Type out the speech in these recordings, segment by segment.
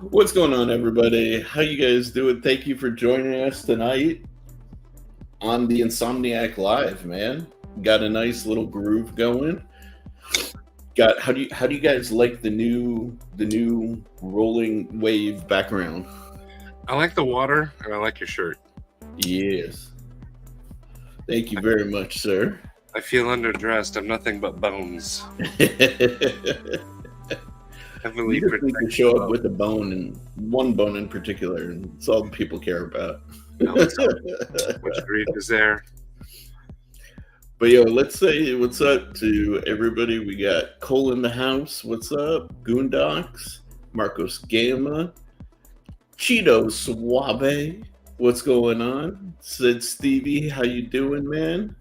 What's going on, everybody? How you guys doing? Thank you for joining us tonight on the Insomniac Live, man. Got a nice little groove going. Got how do you guys like the new rolling wave background? I like the water and I like your shirt. Yes. Thank you very much, sir. I feel underdressed. I'm nothing but bones. Heavily You just need to show up with a bone, and one bone in particular, and it's all people care about. Which breed is there? But yo, let's say what's up to everybody. We got Cole in the house. What's up? Goondocks, Marcos Gamma, Cheeto Suave. What's going on? Said Stevie, how you doing, man?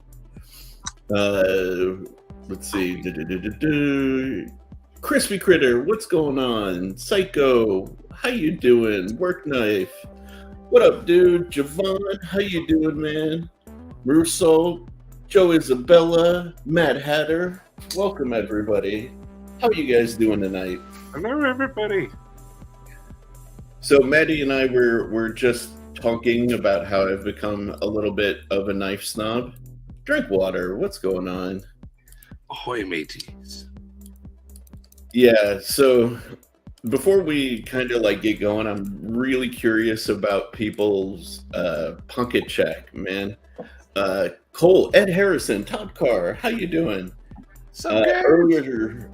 Let's see. Crispy Critter, what's going on? Psycho, how you doing? Work Knife, what up, dude? Javon, how you doing, man? Russo, Joe Isabella, Matt Hatter, welcome everybody. How are you guys doing tonight? Hello, everybody. So Maddie and I were just talking about how I've become a little bit of a knife snob. Drink water. What's going on? Ahoy, mateys. Yeah, so before we kind of like get going, I'm really curious about people's Punkett check, man. Cole, Ed Harrison, Todd Carr, how you doing? Earlier,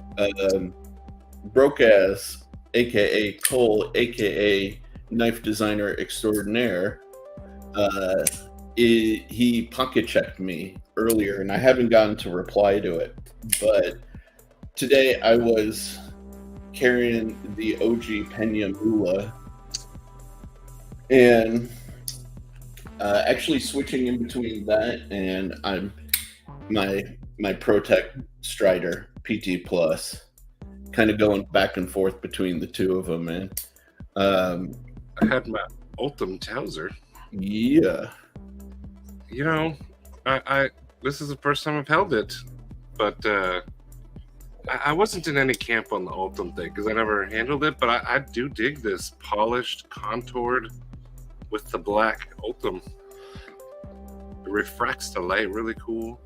Broke Ass, aka Cole, aka Knife Designer Extraordinaire, he Punkett checked me earlier, and I haven't gotten to reply to it, but today I was carrying the OG Pena Mula and actually switching in between that and my ProTech Strider PT Plus, kind of going back and forth between the two of them, man. I had my Ultim Towser. Yeah. You know, I this is the first time I've held it, but I wasn't in any camp on the Ultim thing because I never handled it, but I do dig this polished, contoured with the black Ultim. It refracts the light really cool.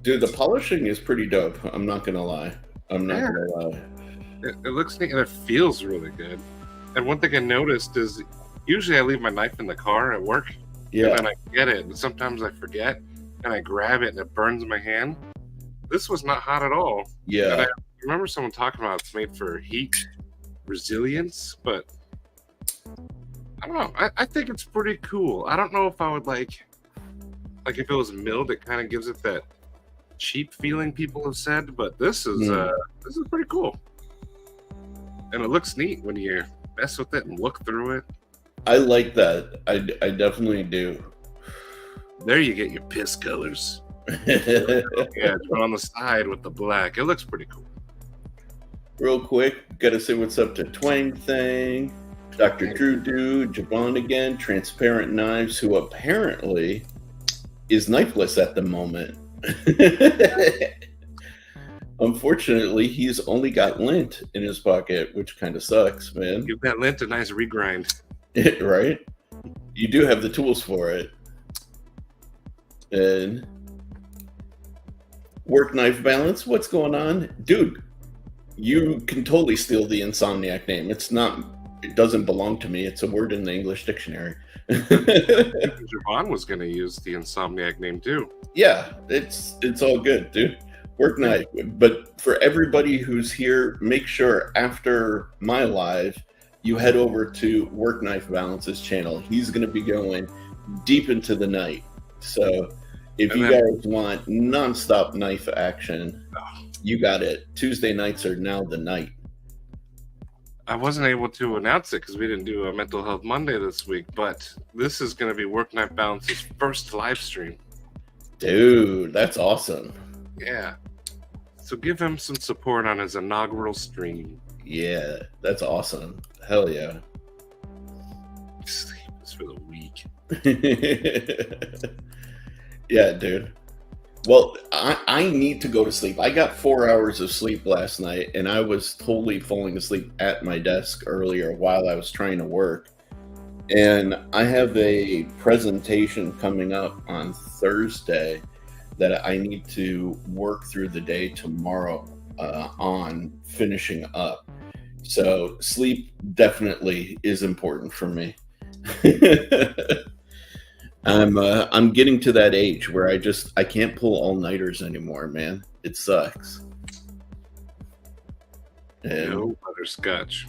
Dude, the polishing is pretty dope. I'm not going to lie. It looks neat and it feels really good. And one thing I noticed is usually I leave my knife in the car at work. Yeah. And then I get it. And sometimes I forget and I grab it and it burns my hand. This was not hot at all. Yeah. And I remember someone talking about it's made for heat resilience, but I don't know. I think it's pretty cool. I don't know if I would like if it was milled, it kind of gives it that cheap feeling people have said, but this is pretty cool. And it looks neat when you mess with it and look through it. I like that. I definitely do. There you get your piss colors. Yeah, but on the side with the black. It looks pretty cool. Real quick, gotta say what's up to Twang Thing, Dr. Drew Dude, Javon again, Transparent Knives, who apparently is knifeless at the moment. Unfortunately, he's only got lint in his pocket, which kind of sucks, man. Give that lint a nice regrind. Right? You do have the tools for it. And Work Knife Balance, what's going on? Dude, you can totally steal the Insomniac name. It doesn't belong to me. It's a word in the English dictionary. Javon was going to use the Insomniac name too. Yeah, it's all good, dude. Work Knife. But for everybody who's here, make sure after my live, you head over to Work Knife Balance's channel. He's going to be going deep into the night. So if you guys want nonstop knife action, you got it. Tuesday nights are now the night. I wasn't able to announce it because we didn't do a Mental Health Monday this week, but this is going to be Work Knife Balance's first live stream. Dude, that's awesome. Yeah. So give him some support on his inaugural stream. Yeah, that's awesome. Hell yeah. Sleep is for the weak. Yeah, dude. Well, I need to go to sleep. I got 4 hours of sleep last night, and I was totally falling asleep at my desk earlier while I was trying to work. And I have a presentation coming up on Thursday that I need to work through the day tomorrow on finishing up. So sleep definitely is important for me. I'm getting to that age where I can't pull all-nighters anymore, man. It sucks. And No butterscotch.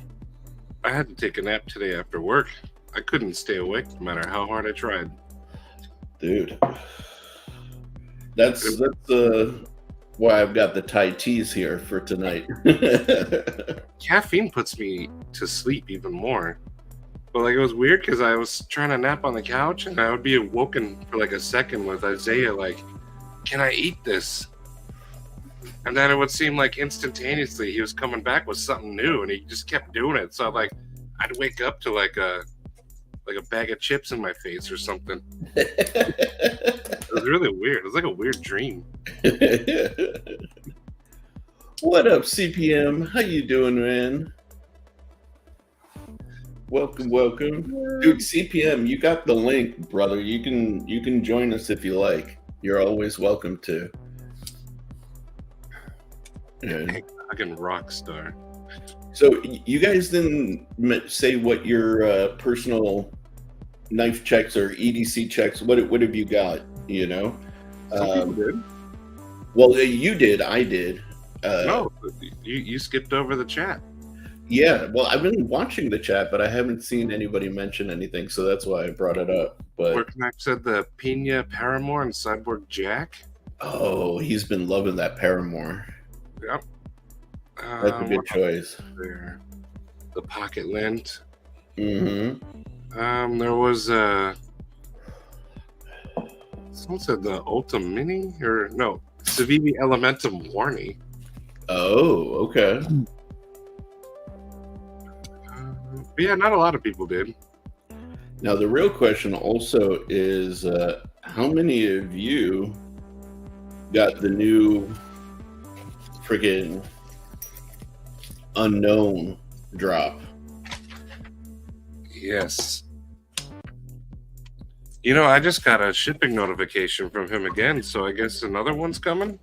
I had to take a nap today after work. I couldn't stay awake no matter how hard I tried. dude, that's why I've got the Thai teas here for tonight. Caffeine puts me to sleep even more. But like it was weird because I was trying to nap on the couch and I would be awoken for like a second with Isaiah like, "Can I eat this?" And then it would seem like instantaneously he was coming back with something new and he just kept doing it. So like I'd wake up to like a bag of chips in my face or something. It was really weird. It was like a weird dream. What up, CPM? How you doing, man? Welcome. Dude, CPM, you got the link, brother. You can join us if you like. You're always welcome to. Yeah. Fucking rock star. So you guys didn't say what your personal knife checks or EDC checks. What have you got? You know. Some people did. Well, you did. I did. No, you skipped over the chat. Yeah. Well, I've been watching the chat, but I haven't seen anybody mention anything, so that's why I brought it up. But Workmax said the Pina Paramore and Cyborg Jack. oh, he's been loving that Paramore. Yep. That's a good choice. There. The Pocket Lint. Mm-hmm. There was someone said the Ultra Mini or no, Civivi Elementum Warney. Oh, okay. But yeah, not a lot of people did. Now the real question also is, how many of you got the new friggin' unknown drop? Yes. You know, I just got a shipping notification from him again, so I guess another one's coming.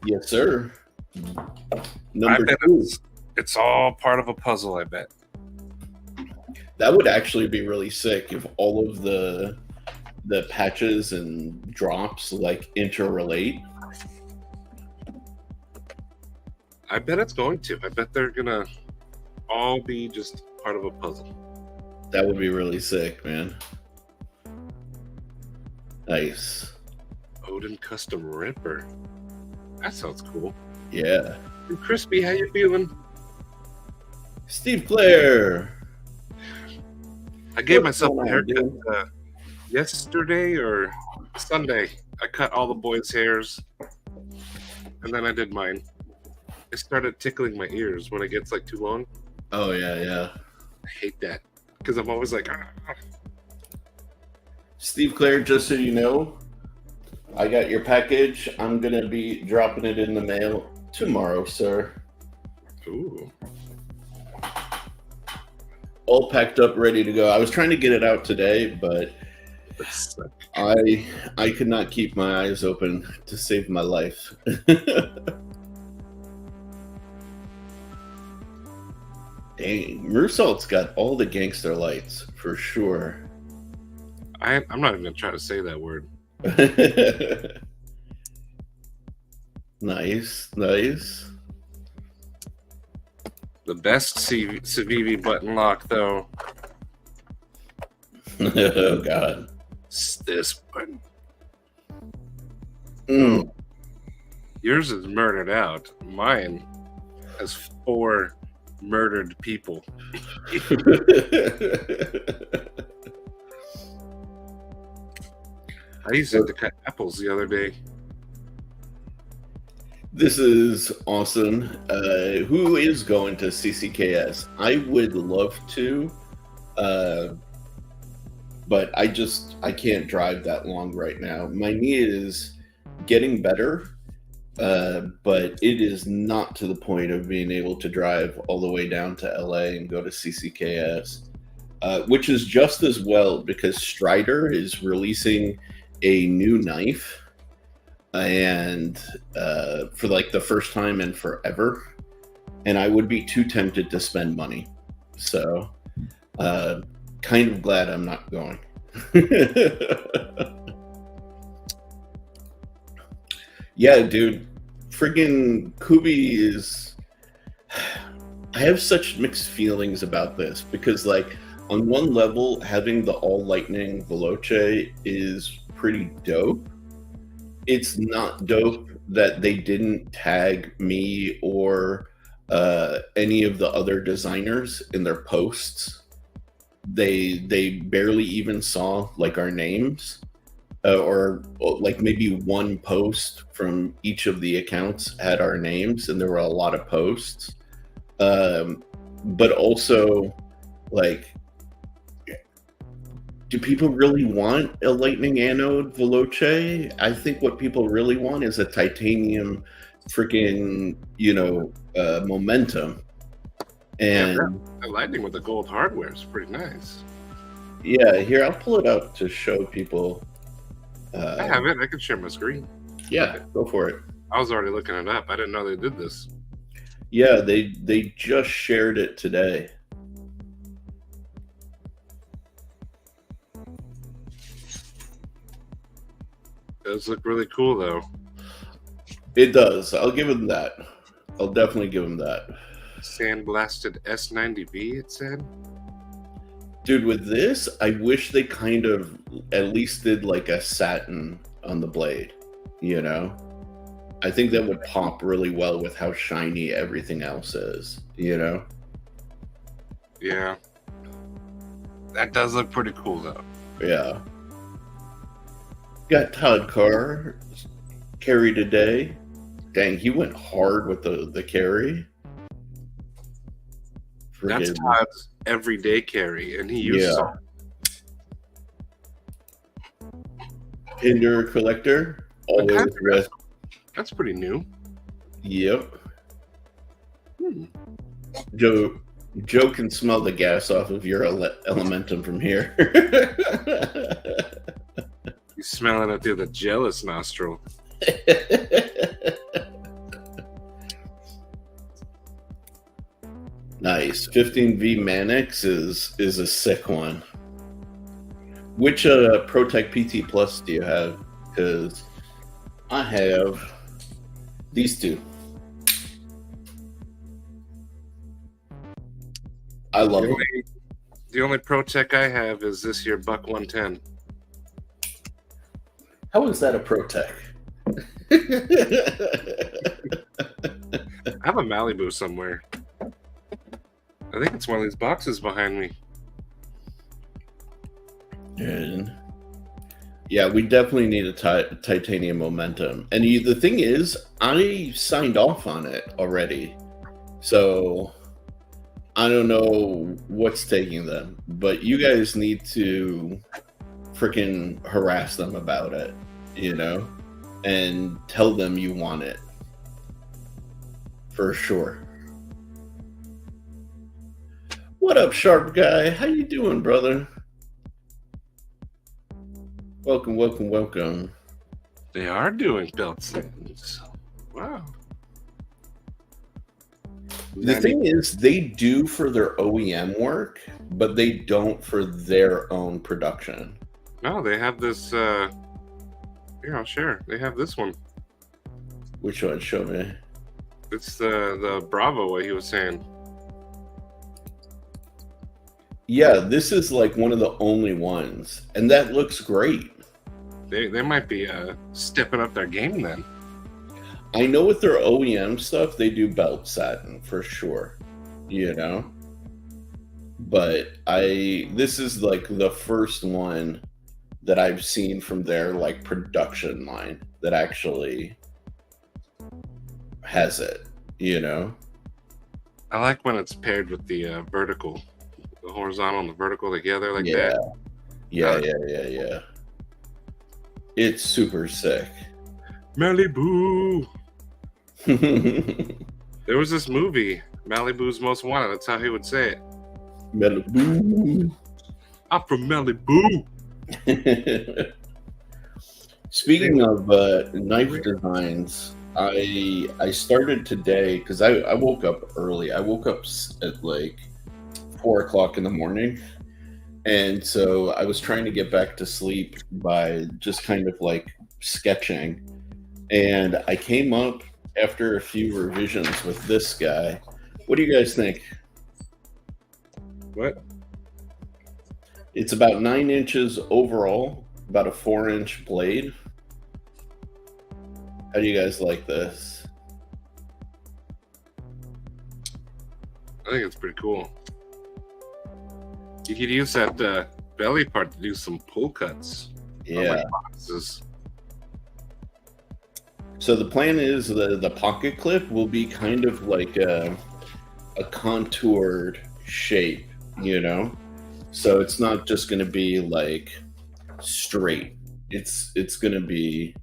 Yes, sir. I Number bet 2. it's all part of a puzzle, I bet. That would actually be really sick if all of the patches and drops like interrelate. I bet it's going to. I bet they're gonna all be just part of a puzzle. That would be really sick, man. Nice. Odin Custom Ripper. That sounds cool. Yeah. Hey, Crispy, how you feeling? Steve Clare. I gave What's myself going a on, haircut yesterday or Sunday. I cut all the boys' hairs, and then I did mine. It started tickling my ears when it gets like too long. Oh yeah. I hate that because I'm always like, ah. Steve Clare, just so you know, I got your package. I'm gonna be dropping it in the mail tomorrow, sir. Ooh. All packed up, ready to go. I was trying to get it out today, but I could not keep my eyes open to save my life. Dang, Mersault's got all the gangster lights for sure. I'm not even gonna try to say that word. Nice. The best Civivi button lock, though, Oh God. is this one. Mm. Yours is murdered out. Mine has 4 murdered people. I used it to cut apples the other day. This is awesome. Who is going to CCKS? I would love to, but I can't drive that long right now. My knee is getting better, but it is not to the point of being able to drive all the way down to LA and go to CCKS, which is just as well because Strider is releasing a new knife, and for like the first time in forever, and I would be too tempted to spend money. So, kind of glad I'm not going. Yeah, dude. Friggin' Kubi is. I have such mixed feelings about this because, like, on one level, having the all lightning Veloce is pretty dope. It's not dope that they didn't tag me or any of the other designers in their posts. They barely even saw like our names, or like maybe one post from each of the accounts had our names, and there were a lot of posts. But also, like, do people really want a lightning anode Veloce? I think what people really want is a titanium freaking, momentum. And the lightning with the gold hardware is pretty nice. Yeah, here, I'll pull it up to show people. I have it. I can share my screen. Yeah, go for it. I was already looking it up. I didn't know they did this. Yeah, they just shared it today. It does look really cool, though. It does. I'll give him that. I'll definitely give him that. Sandblasted S90V, it said. Dude, with this, I wish they kind of at least did like a satin on the blade, I think that would pop really well with how shiny everything else is, Yeah. That does look pretty cool, though. Yeah. Got Todd Carr carry today. Dang, he went hard with the carry. That's Todd's everyday carry, and he uses it. Hinder Collector, always with. That's pretty new. Yep. Joe can smell the gas off of your Elementum from here. He's smelling it through the jealous nostril. Nice. 15V Manix is a sick one. Which ProTech PT Plus do you have? Because I have these two. I love them. The only ProTech I have is this here Buck 110. How is that a ProTech? I have a Malibu somewhere. I think it's one of these boxes behind me. And yeah, we definitely need a titanium momentum. And the thing is, I signed off on it already. So I don't know what's taking them. But you guys need to freaking harass them about it, and tell them you want it. For sure. What up, Sharp Guy? How you doing, brother? Welcome, welcome, welcome. They are doing belt stands. Wow. The thing is, they do for their OEM work, but they don't for their own production. No, they have this. Here, I'll share. They have this one. Which one? Show me. It's the Bravo, what he was saying. Yeah, this is like one of the only ones, and that looks great. They might be stepping up their game then. I know with their OEM stuff, they do belt satin for sure, But this is like the first one that I've seen from their like production line that actually has it, I like when it's paired with the vertical. The horizontal and the vertical together like that. Yeah. It's super sick. Malibu. There was this movie, Malibu's Most Wanted. That's how he would say it. Malibu. I'm from Malibu. Speaking of knife designs, I started today because I woke up early. I woke up at like 4 o'clock in the morning, and so I was trying to get back to sleep by just kind of like sketching, and I came up after a few revisions with this guy. What do you guys think? What? It's about 9 inches overall, about a 4-inch blade. How do you guys like this? I think it's pretty cool. You could use that belly part to do some pull cuts. Yeah. Like boxes. So the plan is the pocket clip will be kind of like a contoured shape, you know? So it's not just going to be like straight. It's going to be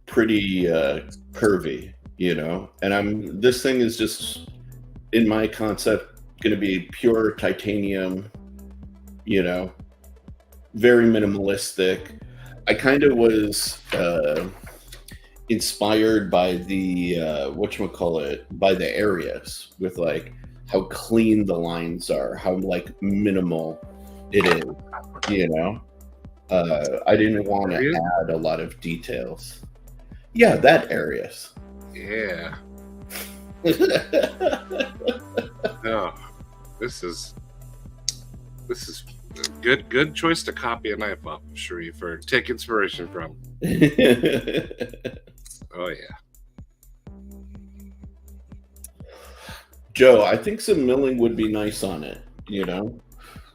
pretty curvy, you know? And this thing is just, in my concept, going to be pure titanium, you know, very minimalistic. I kind of was inspired by the whatchamacallit, by the areas, with like how clean the lines are, how like minimal it is, you know. I didn't want to add a lot of details. Yeah, that areas. Yeah. Oh, this is good choice to copy a knife off of, Sharif, or take inspiration from. Oh yeah. Joe, I think some milling would be nice on it, you know?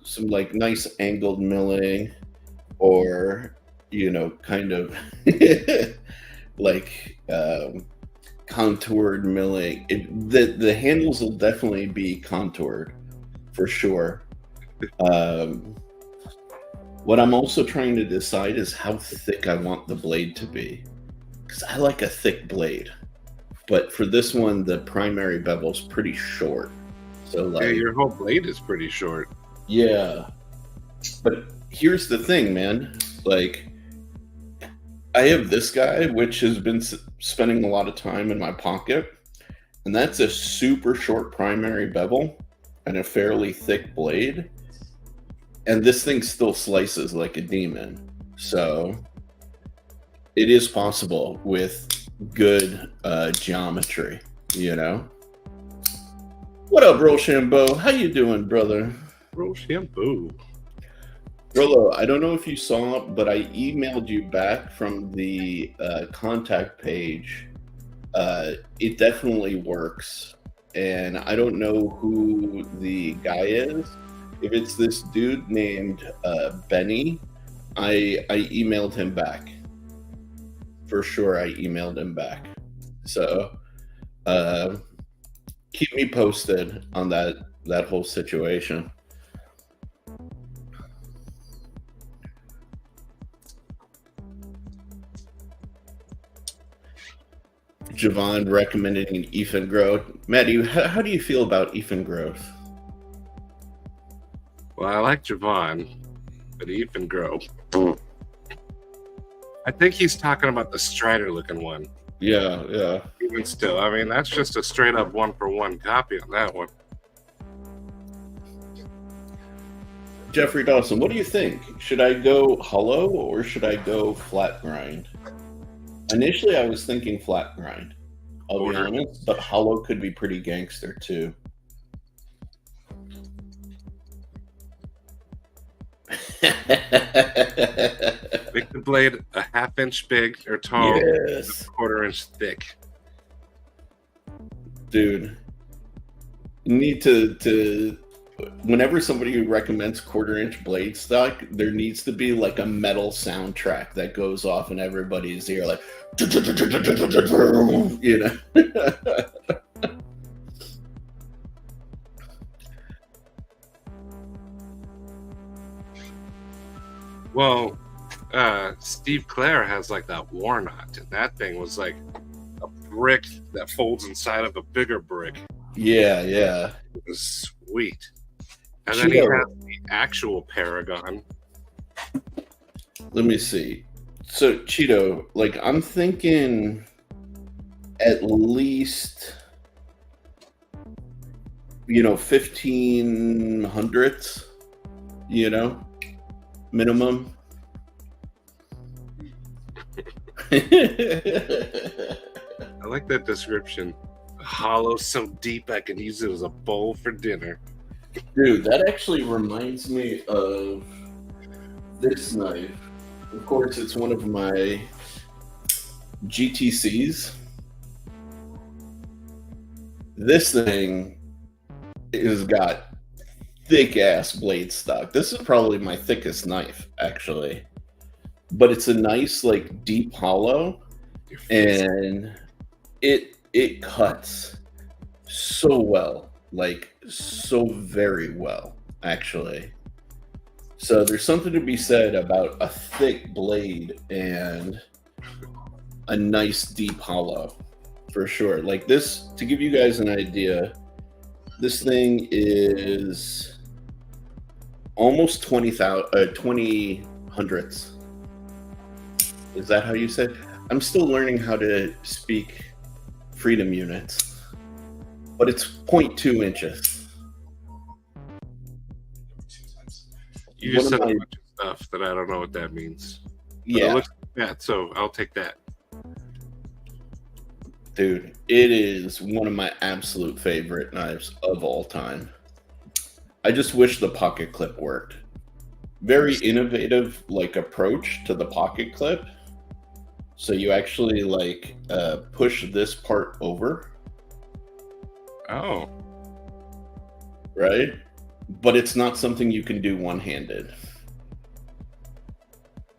Some like nice angled milling, or, you know, kind of like contoured milling. The handles will definitely be contoured for sure. What I'm also trying to decide is how thick I want the blade to be, because I like a thick blade. But for this one, the primary bevel's pretty short. So like, yeah, your whole blade is pretty short. Yeah. But here's the thing, man. Like, I have this guy, which has been spending a lot of time in my pocket, and that's a super short primary bevel and a fairly thick blade. And this thing still slices like a demon. So it is possible with good geometry, you know? What up, Rochambeau? How you doing, brother? Rochambeau. Rolo, I don't know if you saw it, but I emailed you back from the contact page. It definitely works. And I don't know who the guy is. If it's this dude named Benny, I emailed him back. For sure, I emailed him back. So keep me posted on that whole situation. Javon recommended an Ethan growth. Maddie, how do you feel about Ethan growth? Well, I like Javon, but Ethan Grow. I think he's talking about the Strider looking one. Yeah. Even still, I mean, that's just a straight up 1-for-1 copy on that one. Jeffrey Dawson, what do you think? Should I go hollow or should I go flat grind? Initially, I was thinking flat grind. I'll be honest, but hollow could be pretty gangster too. Make the blade a 1/2 inch big or tall, Yes. 1/4 inch thick. Dude, you need to whenever somebody recommends 1/4 inch blade stock, there needs to be like a metal soundtrack that goes off in everybody's ear, like, you know. Well, Steve Clare has like that Warnot, and that thing was like a brick that folds inside of a bigger brick. Yeah, yeah. It was sweet. And then he Cheeto. has the actual Paragon. Let me see. So Cheeto, like I'm thinking at least 1500s, minimum. I like that description. Hollow so deep I can use it as a bowl for dinner. Dude, that actually reminds me of this knife. Of course, it's one of my GTCs. This thing has got thick ass blade stock. This is probably my thickest knife, actually. But it's a nice, like, deep hollow, and it cuts so well, like so very well, actually. So there's something to be said about a thick blade and a nice deep hollow, for sure. Like this, to give you guys an idea, this thing is almost 20 hundredths. Is that how you say it? I'm still learning how to speak freedom units, but it's 0.2 inches. You just One said of a my- bunch of stuff that I don't know what that means. But Yeah, it looks like that, so I'll take that. dude, it is one of my absolute favorite knives of all time. I just wish the pocket clip worked. Very innovative, like, approach to the pocket clip. So you actually like push this part over, Oh, right? But it's not something you can do one-handed.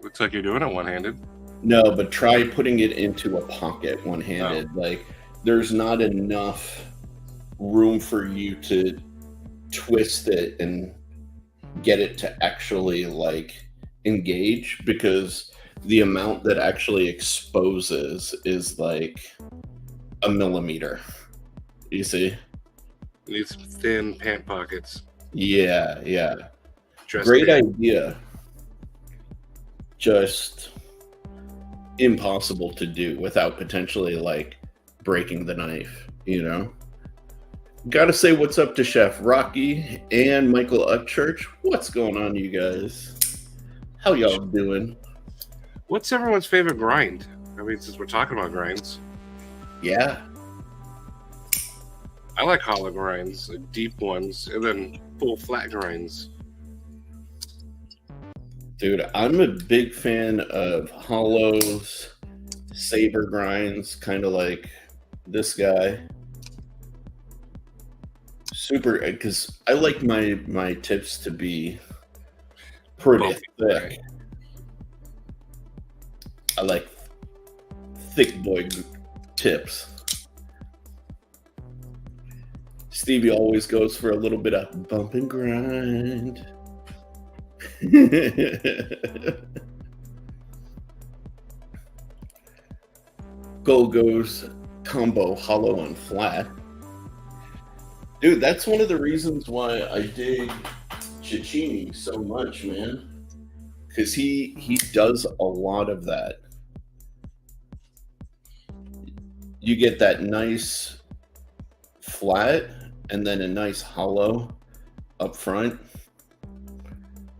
looks like you're doing it one-handed. No, but try putting it into a pocket one-handed. Like there's not enough room for you to twist it and get it to actually like engage, because the amount that actually exposes is like a millimeter. You see? You need some thin pant pockets. Yeah, yeah. Dress Great pants. idea. Just impossible to do without potentially like breaking the knife. Gotta say what's up to Chef Rocky and Michael Upchurch. What's going on, you guys? How y'all doing? What's everyone's favorite grind? I mean, since we're talking about grinds, Yeah. I like hollow grinds, like deep ones, and then full flat grinds. Dude, I'm a big fan of hollows, saber grinds, kind of like this guy. Super, because I like my tips to be pretty Bumpy, thick. right? I like thick boy tips. Stevie always goes for a little bit of bump and grind. Goes combo hollow and flat. Dude, that's one of the reasons why I dig Cicchini so much, man. Because he does a lot of that. You get that nice flat and then a nice hollow up front.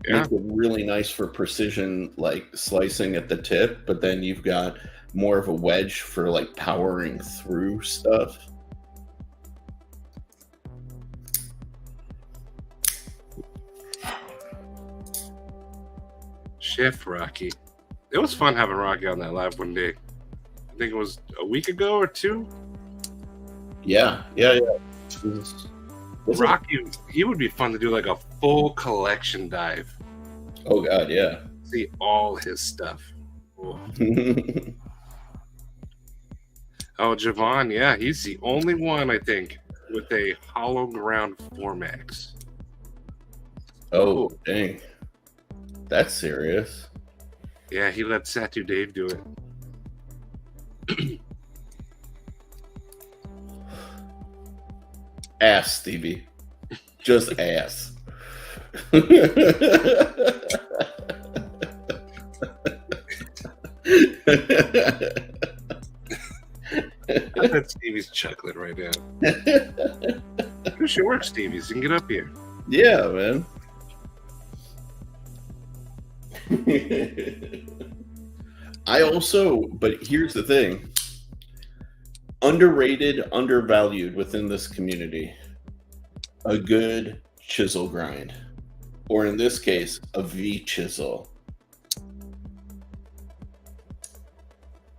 Yeah. Makes it really nice for precision, like slicing at the tip, but then you've got more of a wedge for like powering through stuff. Chef Rocky. It was fun having Rocky on that live one day. I think it was a week ago or two. Yeah. Was it- Rocky, he would be fun to do like a full collection dive. Oh god, yeah. See all his stuff. Oh, Javon, yeah, he's the only one I think with a hollow ground 4max. Oh dang, that's serious. Yeah, he let Satu Dave do it. Ass, Stevie. Just ass. I bet Stevie's chuckling right now. You should work, Stevie's. You can get up here. Yeah, man. But here's the thing. Underrated, undervalued within this community. A good chisel grind. Or in this case, a V chisel.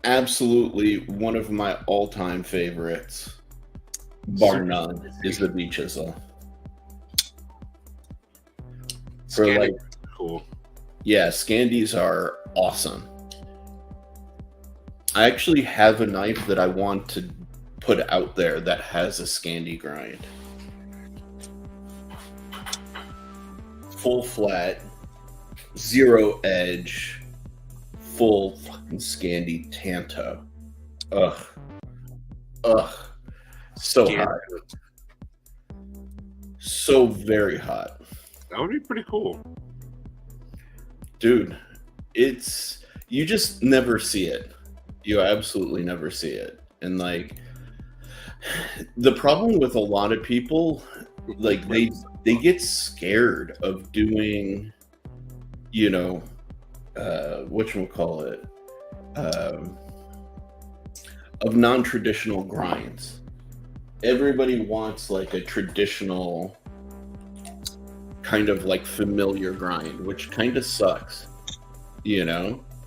Absolutely one of my all-time favorites, bar none, is the V chisel. For like, cool. Yeah, Scandies are awesome. I actually have a knife that I want to put out there that has a Scandi grind. Full flat, zero edge, full fucking Scandi Tanto. Ugh. So Scandi. hot. So very hot. That would be pretty cool. Dude, you just never see it. You absolutely never see it. And like, the problem with a lot of people, like they get scared of doing, whatchamacallit, of non-traditional grinds. Everybody wants like a traditional kind of like familiar grind, which kind of sucks,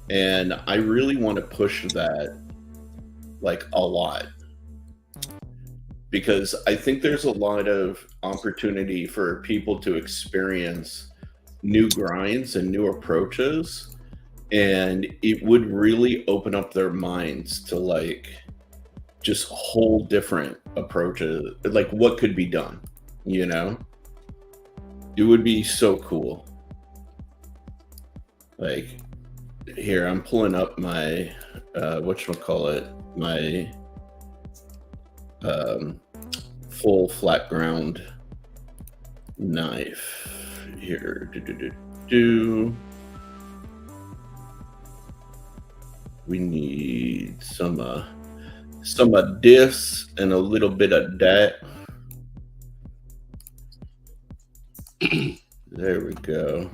and I really want to push that like a lot, because I think there's a lot of opportunity for people to experience new grinds and new approaches, and it would really open up their minds to like just whole different approaches, like what could be done. It would be so cool. Like, here, I'm pulling up my my full flat ground knife here. We need some of this and a little bit of that. There we go.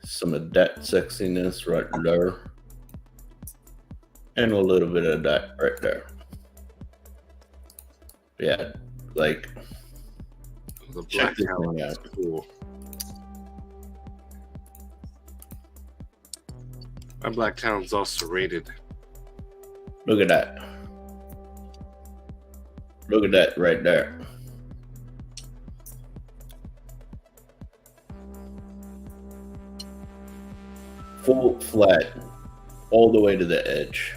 Some of that sexiness right there. And a little bit of that right there. Yeah, like, The check black this talent thing is out. cool. My black talent's also rated. Look at that. Look at that right there. Full flat, all the way to the edge.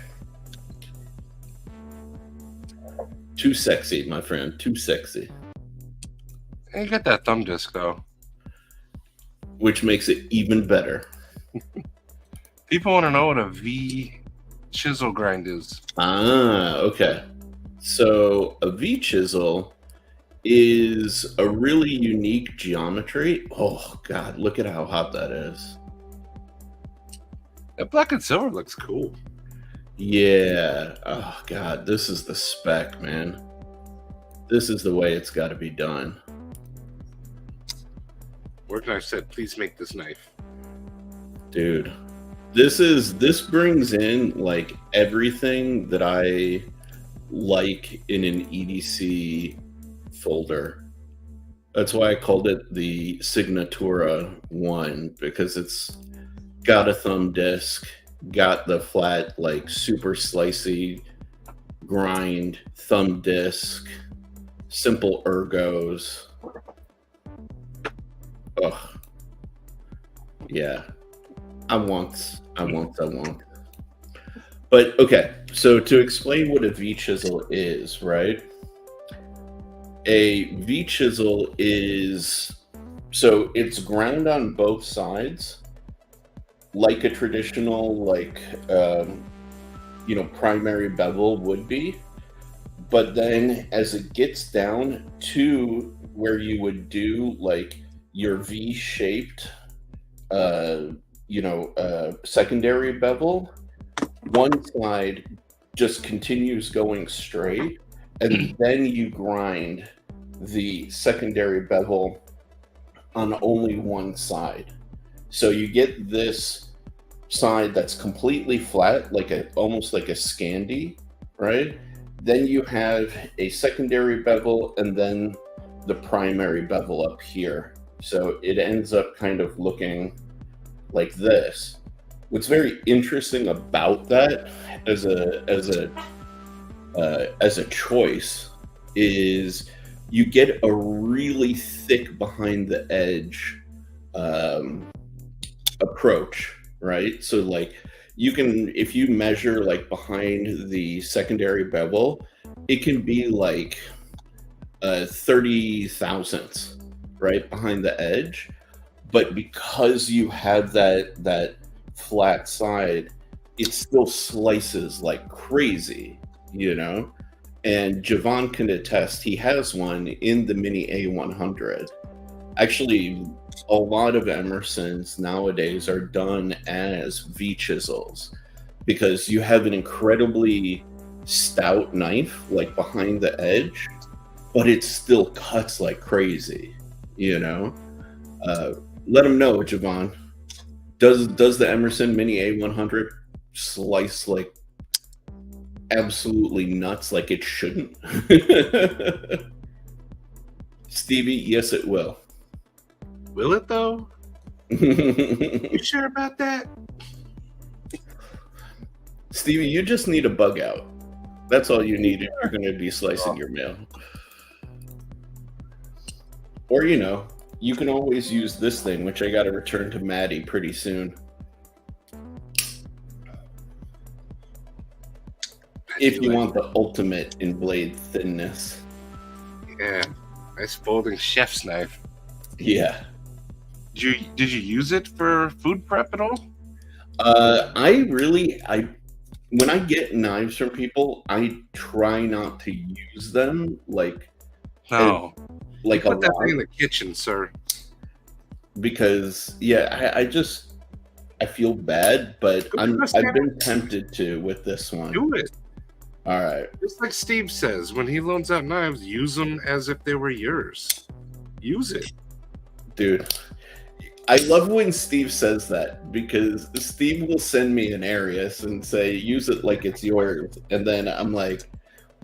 Too sexy, my friend. Too sexy. And you got that thumb disc though. Which makes it even better. People want to know what a V chisel grind is. Ah, okay. So a V chisel is a really unique geometry. Oh God, look at how hot that is. That black and silver looks cool. Yeah. Oh God, this is the spec, man. This is the way it's got to be done. Work Knife said, please make this knife. Dude, this brings in like everything that I like in an EDC folder. That's why I called it the Signatura one, because it's got a thumb disc, got the flat, like super slicey grind, thumb disc, simple ergos. Ugh. Yeah. I want. But okay, so to explain what a V chisel is, right? A V chisel is, so it's ground on both sides, like a traditional primary bevel would be. But then as it gets down to where you would do like your V-shaped secondary bevel, one side just continues going straight, and then you grind the secondary bevel on only one side. So you get this side that's completely flat, almost like a Scandi, right? Then you have a secondary bevel and then the primary bevel up here. So it ends up kind of looking like this. What's very interesting about that as a choice is you get a really thick behind the edge approach, right? So like you can, if you measure like behind the secondary bevel, it can be like 30 thousandths right behind the edge. But because you have that flat side, it still slices like crazy, you know? And Javon can attest, he has one in the Mini A100. Actually, a lot of Emersons nowadays are done as V chisels because you have an incredibly stout knife like behind the edge, but it still cuts like crazy, you know? Let them know, Javon. Does the Emerson Mini A100 slice like absolutely nuts like it shouldn't? Stevie, yes, it will. Will it though? You sure about that? Stevie, you just need a bug out. That's all you need if you're going to be slicing your mail. Or, you know, you can always use this thing, which I got to return to Maddie pretty soon. If you want the ultimate in blade thinness. Yeah, nice folding chef's knife. Yeah. Did you use it for food prep at all? When I get knives from people, I try not to use them like no. Like put that thing in the kitchen, sir. Because I feel bad, but I've been tempted to with this one. Do it. All right. Just like Steve says, when he loans out knives, use them as if they were yours. Use it. Dude, I love when Steve says that because Steve will send me an Arius and say, use it like it's yours. And then I'm like,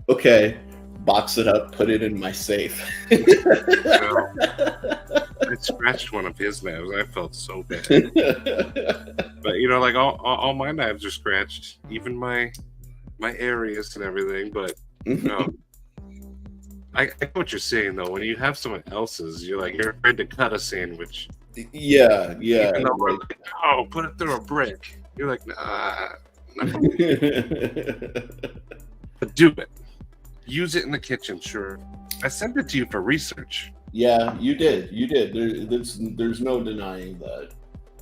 okay, box it up, put it in my safe. Well, I scratched one of his knives. I felt so bad. But, you know, like all my knives are scratched, even my Arius and everything. But, no. I get what you're saying, though. When you have someone else's, you're afraid to cut a sandwich. Yeah. Even though we're like, oh, put it through a brick. You're like, nah. But do it. Use it in the kitchen, sure. I sent it to you for research. Yeah, you did. There's no denying that.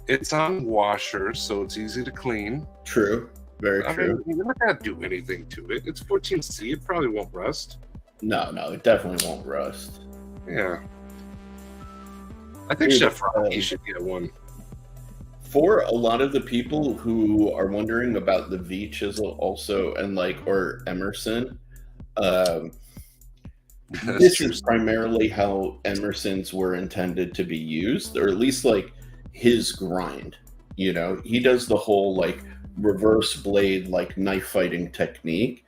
It's on washer, so it's easy to clean. True. Very true. You're not going to do anything to it. It's 14C. It probably won't rust. No, it definitely won't rust. Yeah. I think Chef Rocky should get one. For a lot of the people who are wondering about the V chisel also, or Emerson, this is primarily how Emerson's were intended to be used, or at least like his grind. You know, he does the whole like reverse blade, like knife fighting technique,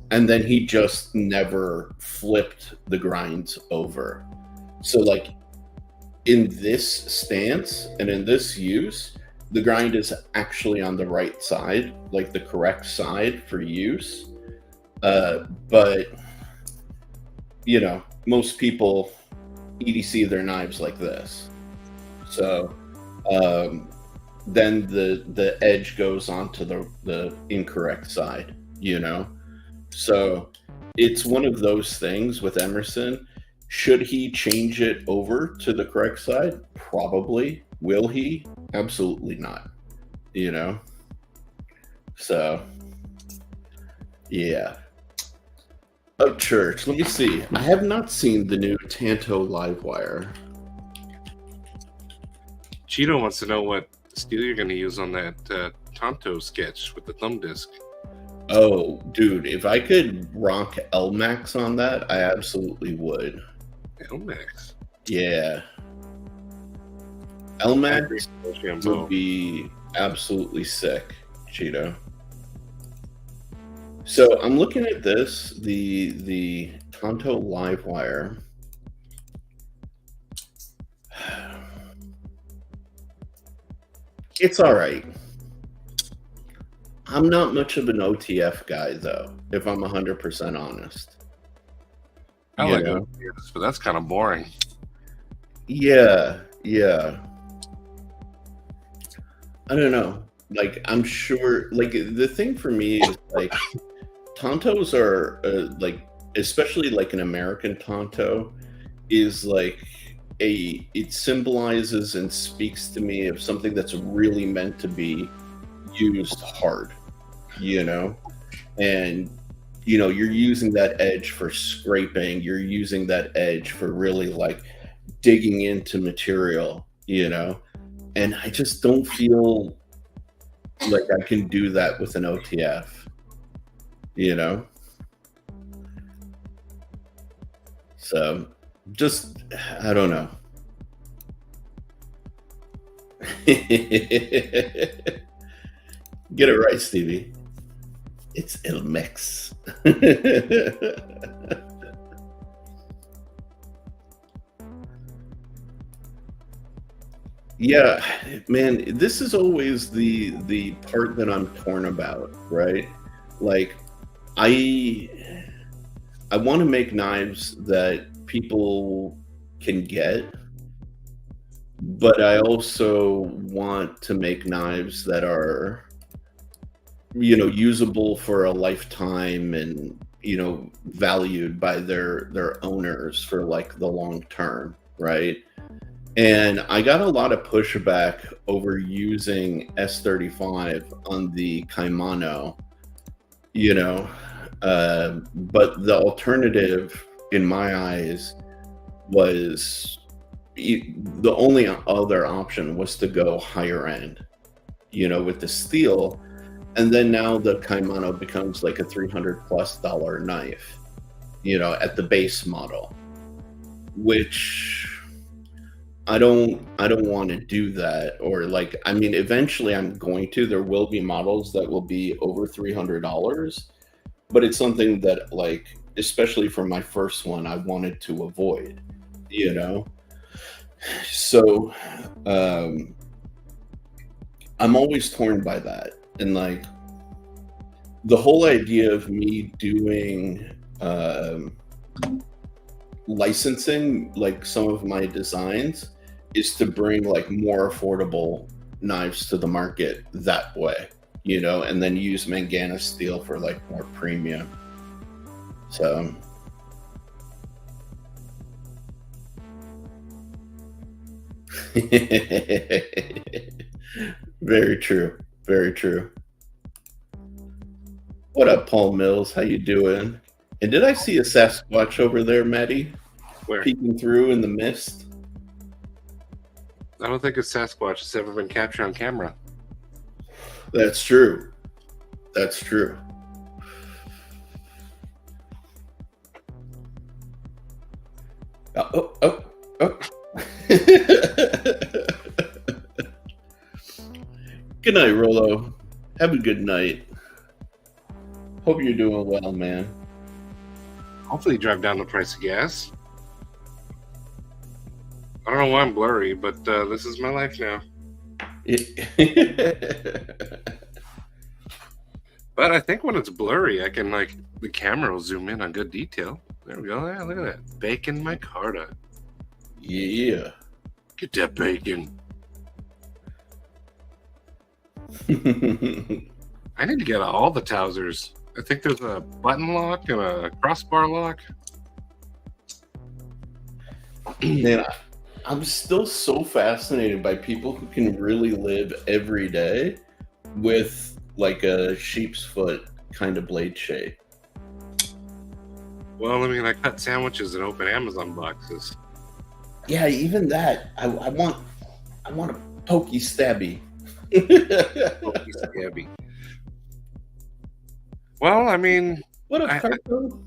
and then he just never flipped the grinds over. So like in this stance and in this use, the grind is actually on the right side, like the correct side for use. But you know, most people EDC their knives like this. So then the edge goes onto the incorrect side, you know? So it's one of those things with Emerson. Should he change it over to the correct side? Probably. Will he? Absolutely not. you know? So, yeah. Up church. Let me see. I have not seen the new Tanto Livewire. Cheeto wants to know what steel you're going to use on that Tonto sketch with the thumb disc. Oh, dude, if I could rock LMAX on that, I absolutely would. LMAX. Yeah. LMAX would be absolutely sick, Cheeto. So I'm looking at this, the Tonto Livewire. It's all right. I'm not much of an OTF guy, though, if I'm 100% honest. I like OTFs, but that's kind of boring. Yeah. I don't know. Like, I'm sure, like, the thing for me is, like, Tontos are, like, especially, like, an American Tonto is, like, it symbolizes and speaks to me of something that's really meant to be used hard, you know? And, you know, you're using that edge for scraping, you're using that edge for really, like, digging into material, you know? And I just don't feel like I can do that with an OTF, you know? So, just, I don't know. Get it right, Stevie. It's El Mex. Yeah, man, this is always the part that I'm torn about, right? Like, I want to make knives that people can get, but I also want to make knives that are, you know, usable for a lifetime and, you know, valued by their owners for like the long term, right? And I got a lot of pushback over using S35 on the Kaimano, you know, but the alternative in my eyes was the only other option was to go higher end, you know, with the steel. And then now the Kaimano becomes like a $300+ knife, you know, at the base model, which I don't want to do that. Or like, I mean, eventually I'm going to, there will be models that will be over $300, but it's something that, like, especially for my first one, I wanted to avoid, you know? So, I'm always torn by that. And like, the whole idea of me doing, licensing like some of my designs is to bring like more affordable knives to the market that way, you know, and then use Manganas steel for like more premium. So very true, very true. What up, Paul Mills? How you doing? And did I see a Sasquatch over there, Maddie? Where? Peeking through in the mist? I don't think a Sasquatch has ever been captured on camera. That's true. That's true. Oh. Good night, Rolo. Have a good night. Hope you're doing well, man. Hopefully drive down the price of gas. I don't know why I'm blurry, but this is my life now. But I think when it's blurry, I can, like, the camera will zoom in on good detail. There we go. Yeah, look at that. Bacon micarta. Yeah. Get that bacon. I need to get all the Tousers. I think there's a button lock and a crossbar lock. Man, I'm still so fascinated by people who can really live every day with like a sheep's foot kind of blade shape. Well, I mean, I cut sandwiches in open Amazon boxes. Yeah, even that. I want a pokey stabby. Pokey stabby. Well, I mean, What a I cartoon.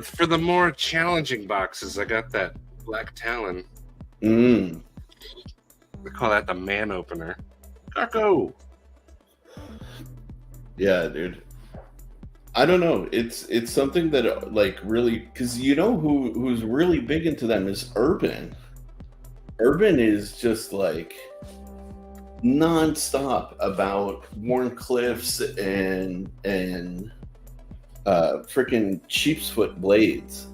for the more challenging boxes, I got that Black Talon. Mm. We call that the man opener. Kako. Yeah, dude. I don't know. It's something that like really, because you know who's really big into them is Urban. Urban is just like nonstop about Warren Cliffs and freaking sheepsfoot blades,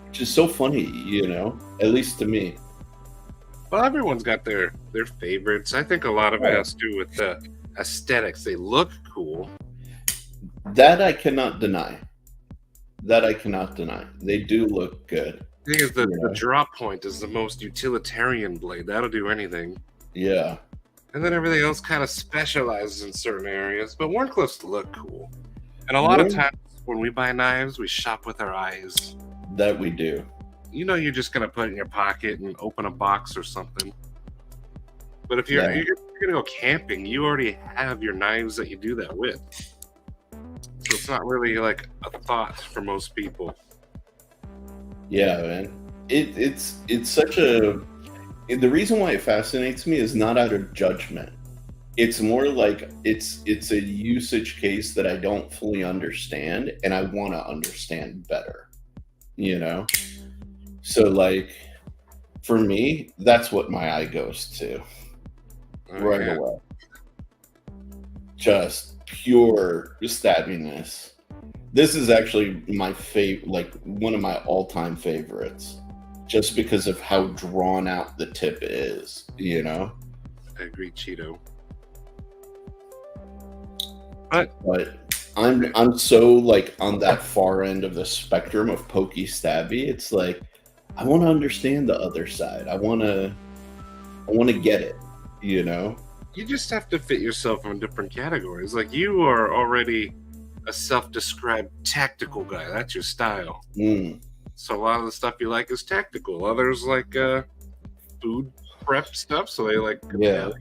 which is so funny, you know, at least to me. Well, everyone's got their favorites. I think a lot of it has to do with the aesthetics. They look cool. That I cannot deny. That I cannot deny. They do look good. The thing is, the Yeah. drop point is the most utilitarian blade. That'll do anything. Yeah. And then everything else kind of specializes in certain areas. But Warncliffs look cool. And a lot of times when we buy knives, we shop with our eyes. That we do. You know, you're just going to put it in your pocket and open a box or something. But if you're going to go camping, you already have your knives that you do that with. So it's not really like a thought for most people. Yeah, man. It's such a. The reason why it fascinates me is not out of judgment. It's more like it's a usage case that I don't fully understand, and I want to understand better. You know. So like, for me, that's what my eye goes to right away. Just pure stabbiness. This is actually my like one of my all-time favorites, just because of how drawn out the tip is, you know. I agree, Cheeto. But I'm so like on that far end of the spectrum of pokey stabby. It's like I want to understand the other side. I want to get it, you know. You just have to fit yourself in different categories. Like you are already a self-described tactical guy. That's your style. So a lot of the stuff you like is tactical. Others like food prep stuff, so they like companions.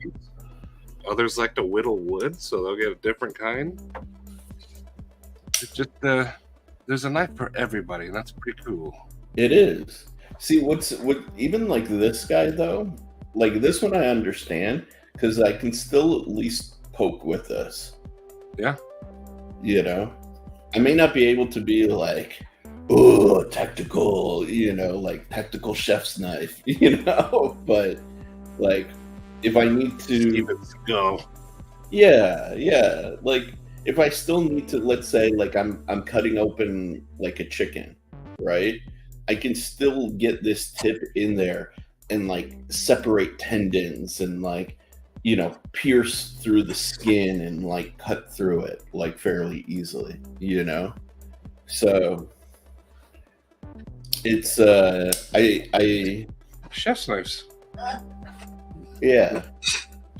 Others like to whittle wood, so they'll get a different kind. It's just there's a knife for everybody, and that's pretty cool. It is. See, what even like this guy though, like this one I understand because I can still at least poke with this. Yeah. You know, I may not be able to be like, oh, tactical, you know, like tactical chef's knife, you know, but like if I need to go. Yeah. Like if I still need to, let's say like I'm cutting open like a chicken, right? I can still get this tip in there and like separate tendons and like, you know, pierce through the skin and like cut through it like fairly easily, you know? So it's I chef's knives. Yeah.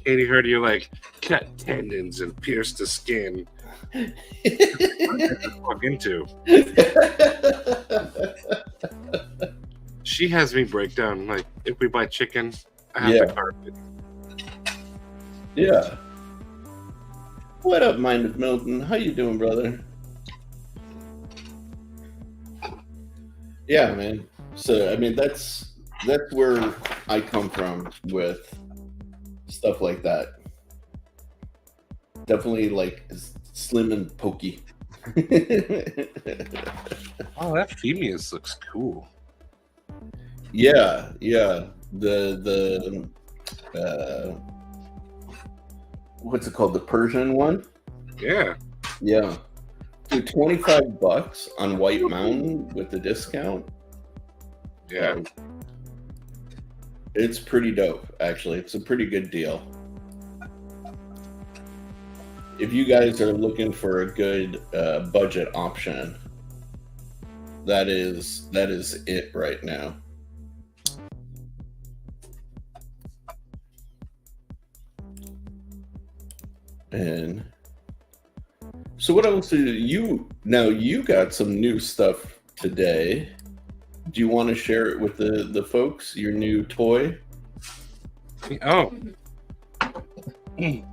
Katie heard you like cut tendons and pierce the skin. What did I walk into? She has me break down like if we buy chicken, I have to carve it. Yeah. What up, Minded Milton? How you doing, brother? Yeah, man. So I mean that's where I come from with stuff like that. Definitely like slim and pokey. Oh, that Phemius looks cool. Yeah. The what's it called? The Persian one? Yeah. Yeah. Dude, $25 on White Mountain with the discount. Yeah. It's pretty dope, actually. It's a pretty good deal. If you guys are looking for a good budget option, that is it right now. And so what else do you now? You got some new stuff today. Do you want to share it with the folks? Your new toy? Oh, I'm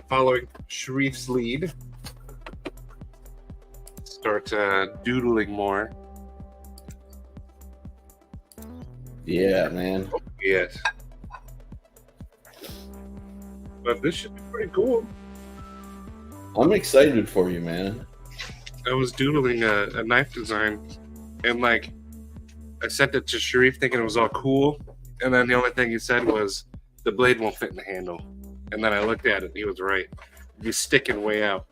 following Sharif's lead. Start doodling more. Yeah, man. Yes. But this should be pretty cool. I'm excited for you, man. I was doodling a knife design, and like I sent it to Sharif thinking it was all cool, and then the only thing he said was the blade won't fit in the handle. And then I looked at it, and he was right. It'd be sticking way out.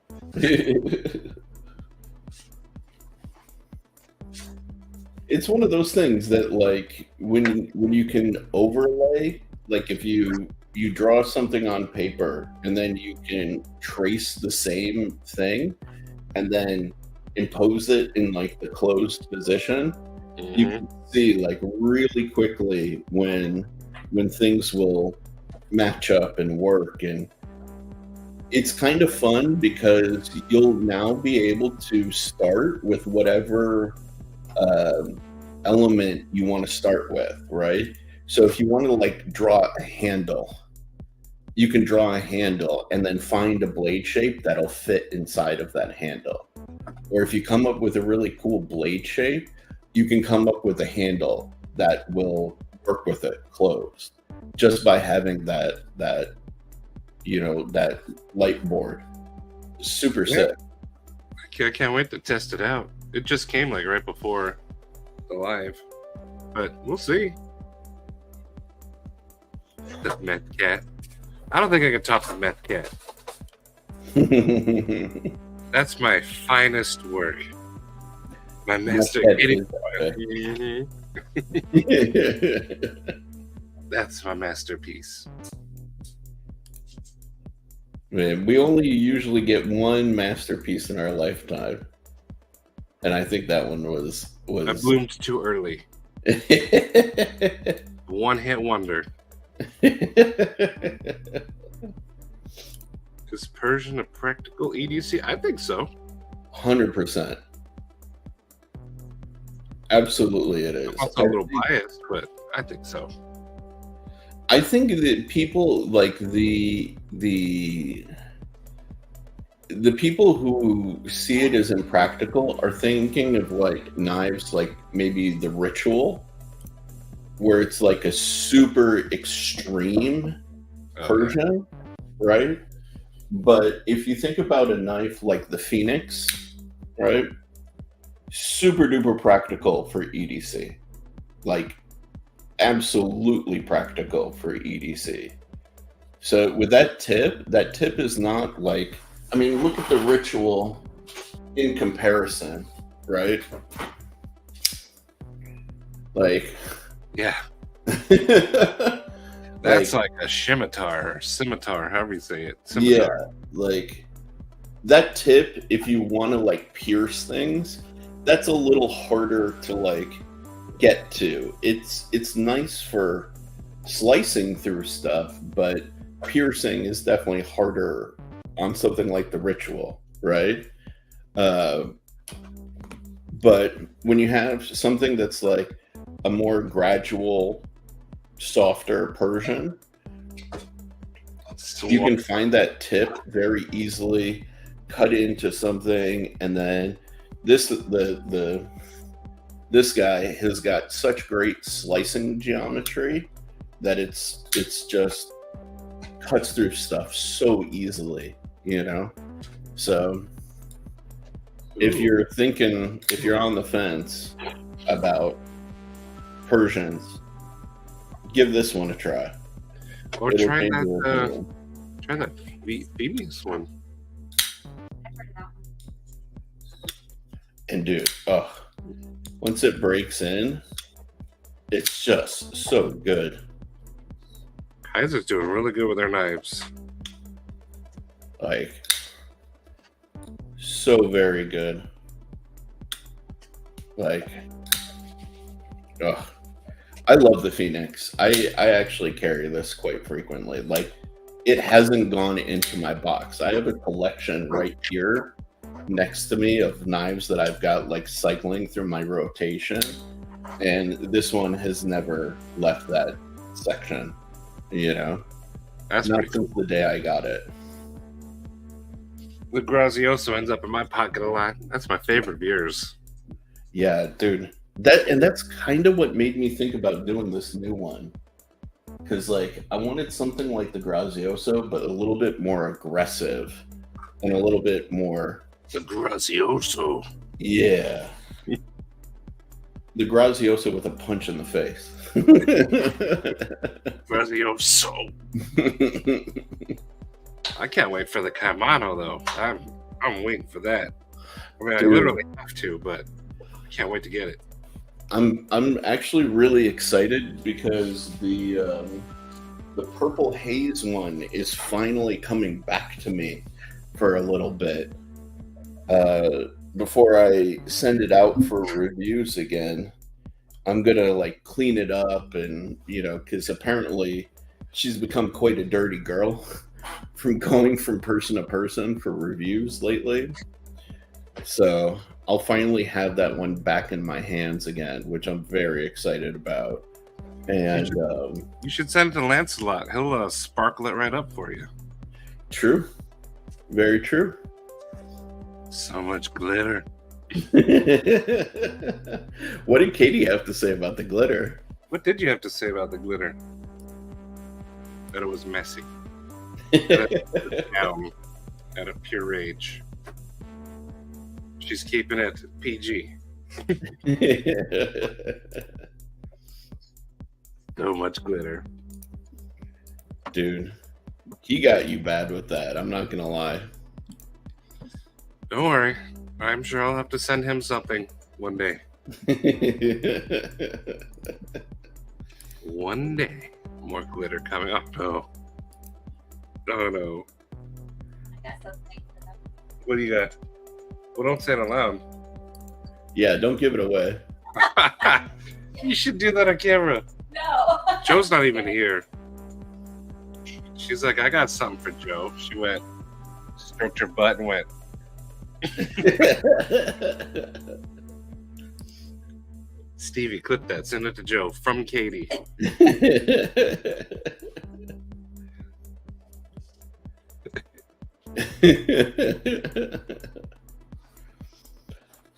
It's one of those things that, like, when you can overlay, like if you draw something on paper and then you can trace the same thing and then impose it in like the closed position, you can see like really quickly when things will match up and work. And it's kind of fun because you'll now be able to start with whatever element you want to start with, right? So if you want to like draw a handle, you can draw a handle and then find a blade shape that'll fit inside of that handle. Or if you come up with a really cool blade shape, you can come up with a handle that will work with it closed just by having that light board. Super sick. I can't wait to test it out. It just came like right before the live, but we'll see. The meth cat. I don't think I can top the meth cat. That's my finest work. My master kitty. That's my masterpiece. Man, we only usually get one masterpiece in our lifetime, and I think that one was. I bloomed too early. One hit wonder. Is Persian a practical EDC? I think so. 100%. Absolutely, it is. I'm also a little biased, but I think so. I think that people like the people who see it as impractical are thinking of like knives like maybe the Ritual, where it's like a super extreme Persian, right? But if you think about a knife like the Phoenix, right? Super duper practical for EDC. Like absolutely practical for EDC. So with that tip is not like, I mean, look at the Ritual in comparison, right? Like, yeah. That's like a scimitar, however you say it. Scimitar. Yeah, like that tip, if you want to like pierce things, that's a little harder to like get to. It's nice for slicing through stuff, but piercing is definitely harder on something like the Ritual, right? But when you have something that's like a more gradual, softer Persian, you can find that tip very easily, cut into something, and then this guy has got such great slicing geometry that it's just cuts through stuff so easily, you know? So if you're on the fence about Persians, give this one a try. Or try that Phoenix one. And dude, once it breaks in, it's just so good. Kaiser's doing really good with their knives. Like, so very good. Like, I love the Phoenix. I actually carry this quite frequently. Like, it hasn't gone into my box. I have a collection right here next to me of knives that I've got like cycling through my rotation, and this one has never left that section. You know, That's not pretty cool. since the day I got it. The Grazioso ends up in my pocket a lot. That's my favorite of yours. Yeah, dude. That's kind of what made me think about doing this new one. Because like I wanted something like the Grazioso, but a little bit more aggressive and a little bit more. The Grazioso. Yeah. The Grazioso with a punch in the face. Grazioso. I can't wait for the Caimano though. I'm waiting for that. I mean, I literally have to, but I can't wait to get it. I'm actually really excited because the Purple Haze one is finally coming back to me for a little bit. Before I send it out for reviews again, I'm gonna like clean it up and because apparently she's become quite a dirty girl from going from person to person for reviews lately. So I'll finally have that one back in my hands again, which I'm very excited about. And you should send it to Lancelot. He'll sparkle it right up for you. True. Very true. So much glitter. What did Katie have to say about the glitter? What did you have to say about the glitter? That it was messy. Down out of pure rage. She's keeping it PG. So much glitter. Dude, he got you bad with that. I'm not going to lie. Don't worry. I'm sure I'll have to send him something one day. One day. More glitter coming up. No. Oh, no. I got something for them. What do you got? Well, don't say it aloud. Yeah, don't give it away. You should do that on camera. No. Joe's not even here. She's like, I got something for Joe. She went, stroked her butt and went. Stevie, clip that. Send it to Joe from Katie.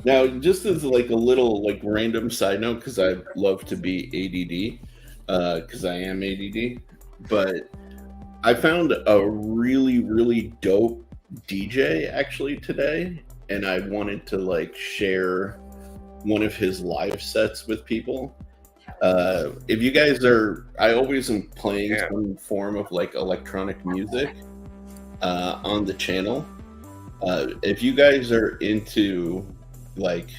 Now, just as like a little like random side note, because I love to be ADD, because I am ADD, but I found a really, really dope DJ actually today, and I wanted to like share one of his live sets with people. If you guys are, I always am playing some form of like electronic music on the channel. If you guys are into like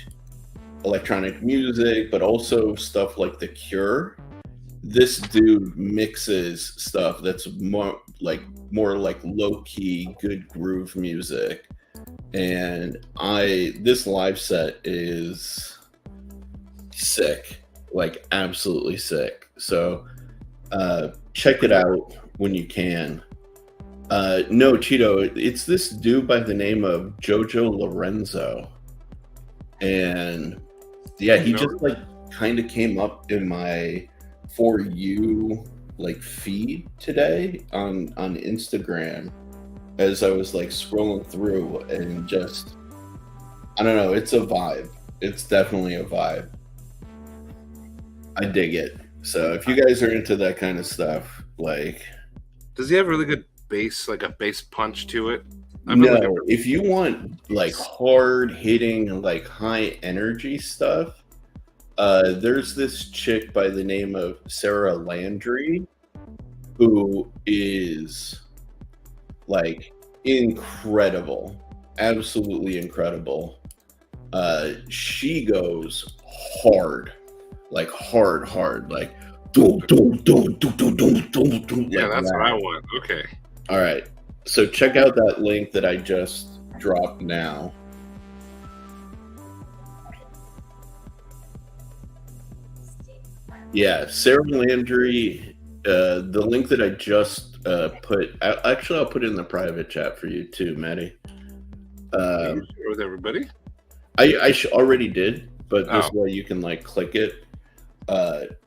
electronic music, but also stuff like The Cure, this dude mixes stuff that's more like low-key good groove music, and this live set is sick, like absolutely sick. So check it out when you can. No, Cheeto, it's this dude by the name of Jojo Lorenzo, and yeah, he just like kind of came up in my For You like feed today on Instagram as I was like scrolling through, and just I don't know, it's a vibe. It's definitely a vibe. I dig it. So if you guys are into that kind of stuff, like, does he have really good bass, like a bass punch to it? No, if you want like hard hitting, like high energy stuff, there's this chick by the name of Sarah Landry who is like incredible, absolutely incredible. She goes hard, like hard, like yeah, that's what I want. Okay. All right. So check out that link that I just dropped now. Yeah, Sarah Landry, the link that I just Actually, I'll put it in the private chat for you too, Maddie. Can you share with everybody? I already did, but this Oh. way you can like click it.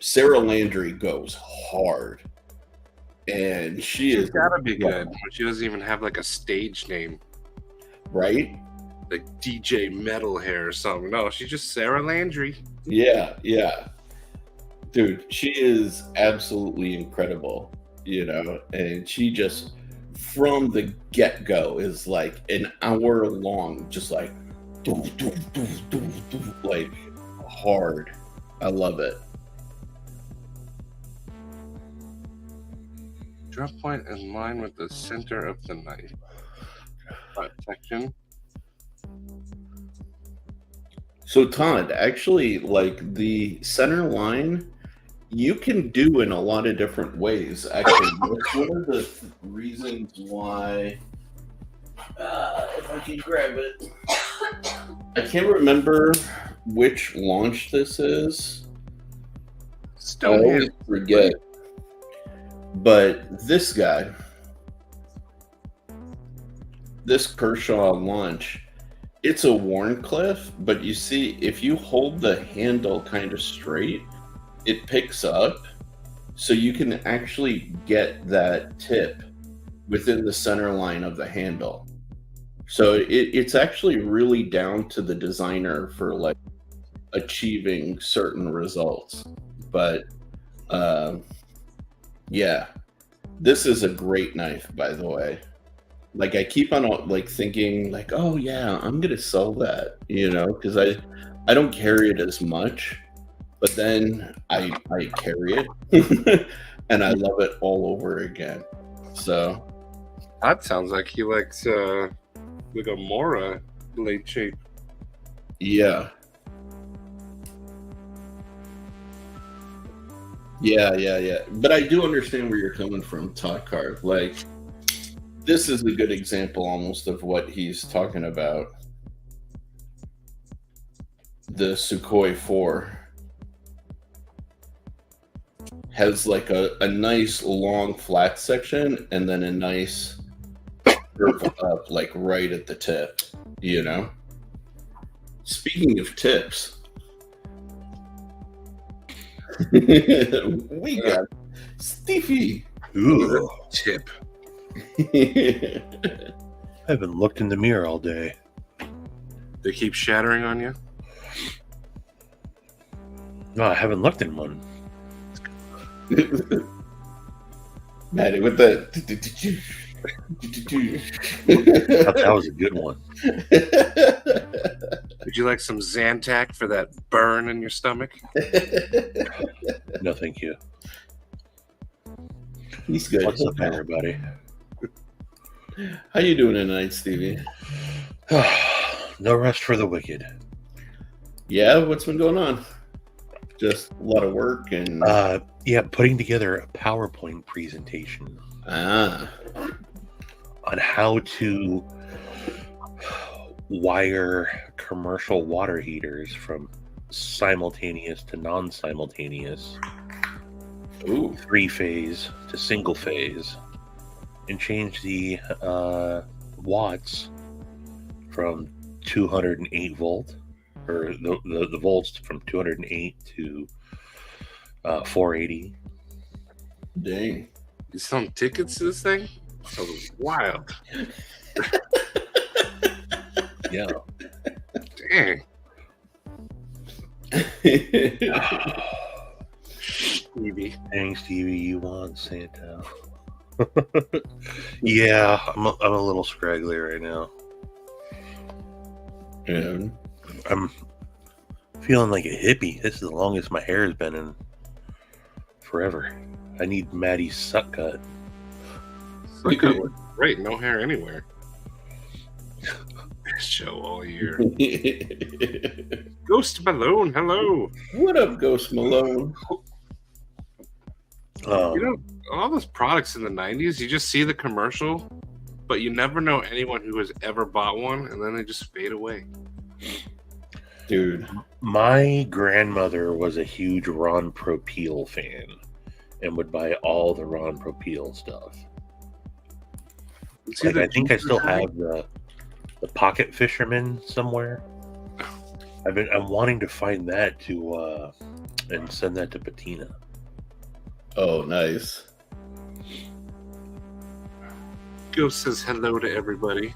Sarah Landry goes hard, and She's is gotta be good. She doesn't even have like a stage name, right. like DJ Metal Hair or something. No, she's just Sarah Landry. Yeah, dude, she is absolutely incredible, and she just from the get-go is like an hour long, just like doof, doof, doof, doof, doof, like hard. I love it. Drop point in line with the center of the knife. Section. So Todd, actually, like the center line, you can do in a lot of different ways. Actually, that's one of the reasons why. If I can grab it, I can't remember which launch this is. I always forget. But this guy, this Kershaw launch, it's a Warncliffe, but you see, if you hold the handle kind of straight, it picks up, so you can actually get that tip within the center line of the handle. So it's actually really down to the designer for like achieving certain results. But yeah, this is a great knife, by the way. Like I keep on like thinking like, oh yeah, I'm gonna sell that, because I don't carry it as much, but then I carry it and I love it all over again. So That sounds like he likes like a Mora blade shape. yeah. But I do understand where you're coming from, Takar. Like, this is a good example almost of what he's talking about. The Sukhoi 4 has like a nice long flat section and then a nice curve up like right at the tip, Speaking of tips, we got Stevie. Ooh, Tip. I haven't looked in the mirror all day. They keep shattering on you. No, I haven't looked in one. Maddie with the That was a good one. Would you like some Zantac for that burn in your stomach? No, thank you. He's good. What's up, everybody? How you doing tonight, Stevie? No rest for the wicked. Yeah, what's been going on? Just a lot of work and Yeah, putting together a PowerPoint presentation on how to wire commercial water heaters from simultaneous to non-simultaneous, ooh, 3-phase to single phase, and change the watts from 208 volt, or the volts from 208 to 480. dang. You selling tickets to this thing? That was wild. Yeah. Dang. Stevie. Dang, Stevie, you want Santa? Yeah, I'm a little scraggly right now. And I'm feeling like a hippie. This is the longest my hair has been in forever. I need Maddie's suck cut. Great, no hair anywhere. Show all year. Ghost Malone, hello. What up, Ghost Malone? You know, all those products in the 90s, you just see the commercial, but you never know anyone who has ever bought one, and then they just fade away. Dude. My grandmother was a huge Ron Propeel fan and would buy all the Ron Propeel stuff. It's Like, either I think I still Jupiter- have the pocket fisherman somewhere. I'm wanting to find that to and send that to Patina. Oh, nice. Ghost says hello to everybody.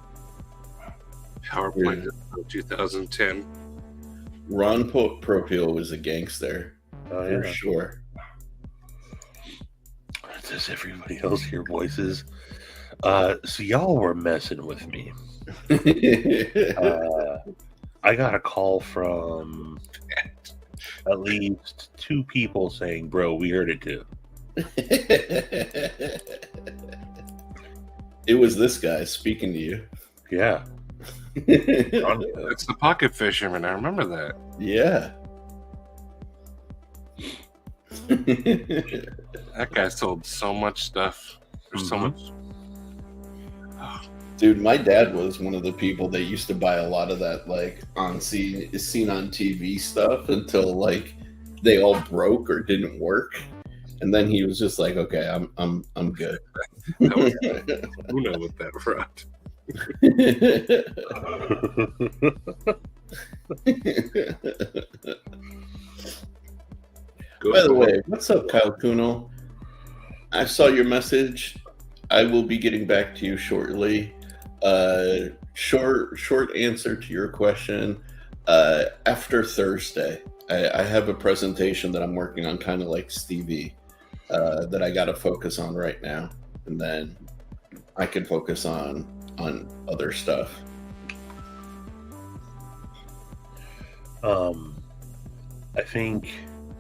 PowerPoint Yeah. 2010. Ron Propio was a gangster Oh for yeah. sure. Does everybody else hear voices? So y'all were messing with me. I got a call from at least 2 people saying, "Bro, we heard it too." It was this guy speaking to you. Yeah. That's the pocket fisherman. I remember that. Yeah. That guy sold so much stuff for so Mhm. much. Dude, my dad was one of the people that used to buy a lot of that like seen on TV stuff until like they all broke or didn't work. And then he was just like, okay, I'm good. That was Uno with that rod. By the way, what's up, Kyle Kuno? I saw your message. I will be getting back to you shortly. Short answer to your question. After Thursday, I have a presentation that I'm working on, kind of like Stevie, that I got to focus on right now, and then I can focus on other stuff. I think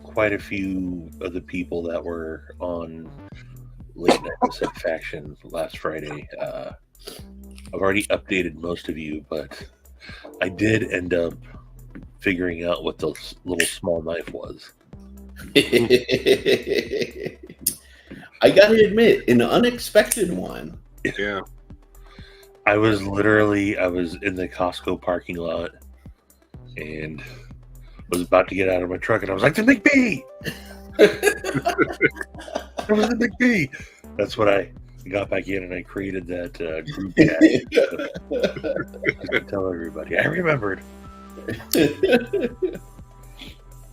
quite a few of the people that were on Late Night with Faction last Friday, I've already updated most of you, but I did end up figuring out what the little small knife was. I gotta admit, an unexpected one. Yeah. I was in the Costco parking lot and was about to get out of my truck, and I was like, "The McBee!" It was the McBee. That's what I got back in, and I created that group chat just to tell everybody. I remembered.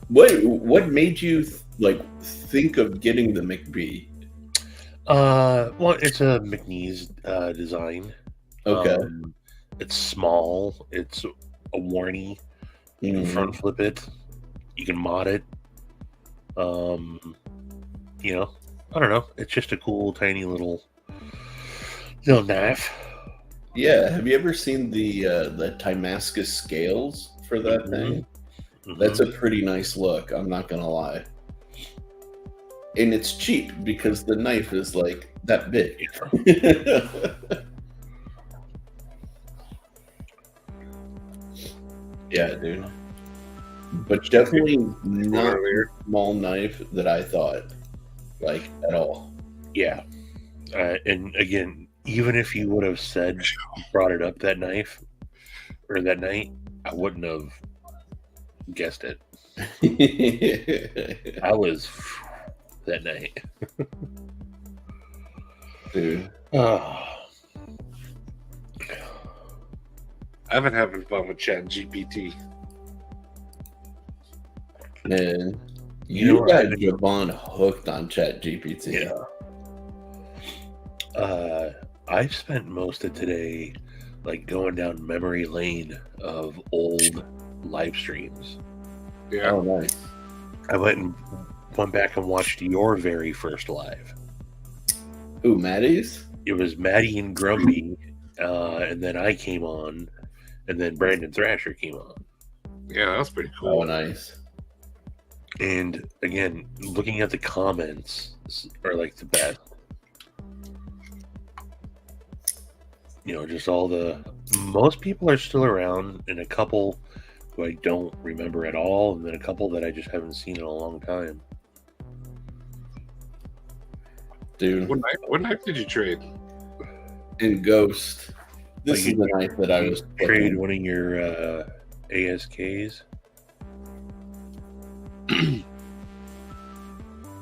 What made you think of getting the McBee? Well, it's a McNeese design. Okay. It's small. It's a warny. You can front flip it. You can mod it. I don't know. It's just a cool, tiny little knife. Yeah. Have you ever seen the Timascus scales for that thing? Mhm. That's a pretty nice look. I'm not gonna lie. And it's cheap because the knife is like that big. Yeah, dude. But definitely not a small knife that I thought, like, at all. Yeah. And again, even if you would have said brought it up that knife or that night, I wouldn't have guessed it. I was that night. Dude. Oh. I've been having fun with Chat GPT. Man, You know you what? got Javon hooked on Chat GPT. Yeah. I've spent most of today going down memory lane of old live streams. Yeah. Oh, nice. I went back and watched your very first live. Ooh, Maddie's? It was Maddie and Grumpy, and then I came on, and then Brandon Thrasher came on. Yeah, that was pretty Oh, cool. nice. And again, looking at the comments are the best. Just most people are still around, and a couple who I don't remember at all, and then a couple that I just haven't seen in a long time. Dude. What knife did you trade? In Ghost. This is the knife that I was trade one of your ASKs. I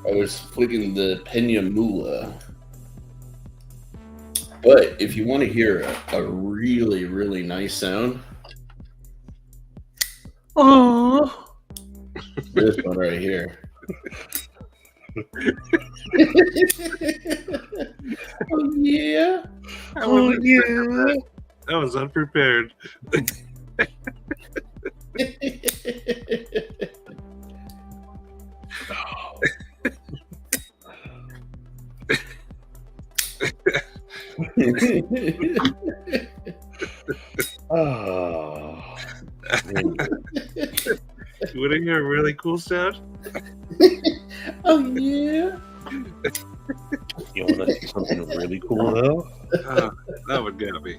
was flicking the Pena Mula. But if you want to hear a really, really nice sound, Oh, this one right here. Oh yeah. oh yeah. I was unprepared. Oh. You want to hear a really cool sound? Oh yeah. You want to see something really cool though? That would got me.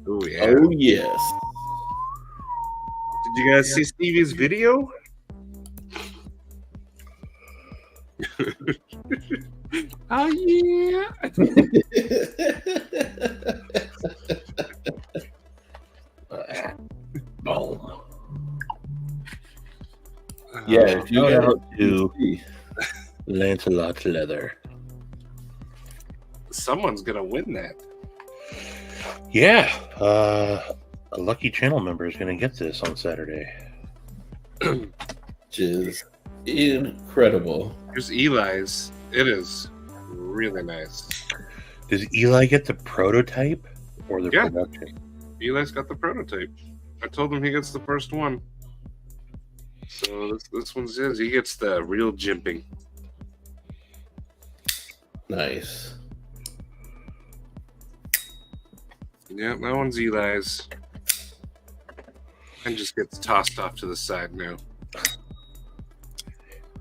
Oh yeah. Oh yes. Did you guys see Stevie's video? Oh yeah. Oh. Yeah, if you Shout got out to Lancelot's leather. Someone's gonna win that. Yeah, a lucky channel member is going to get this on Saturday. which is incredible. Here's Eli's. It is really nice. Does Eli get the prototype or the Yeah. production? Eli's got the prototype. I told him he gets the first one. So this one's his. He gets the real jimping. Nice. Yeah, that one's Eli's. And just gets tossed off to the side now.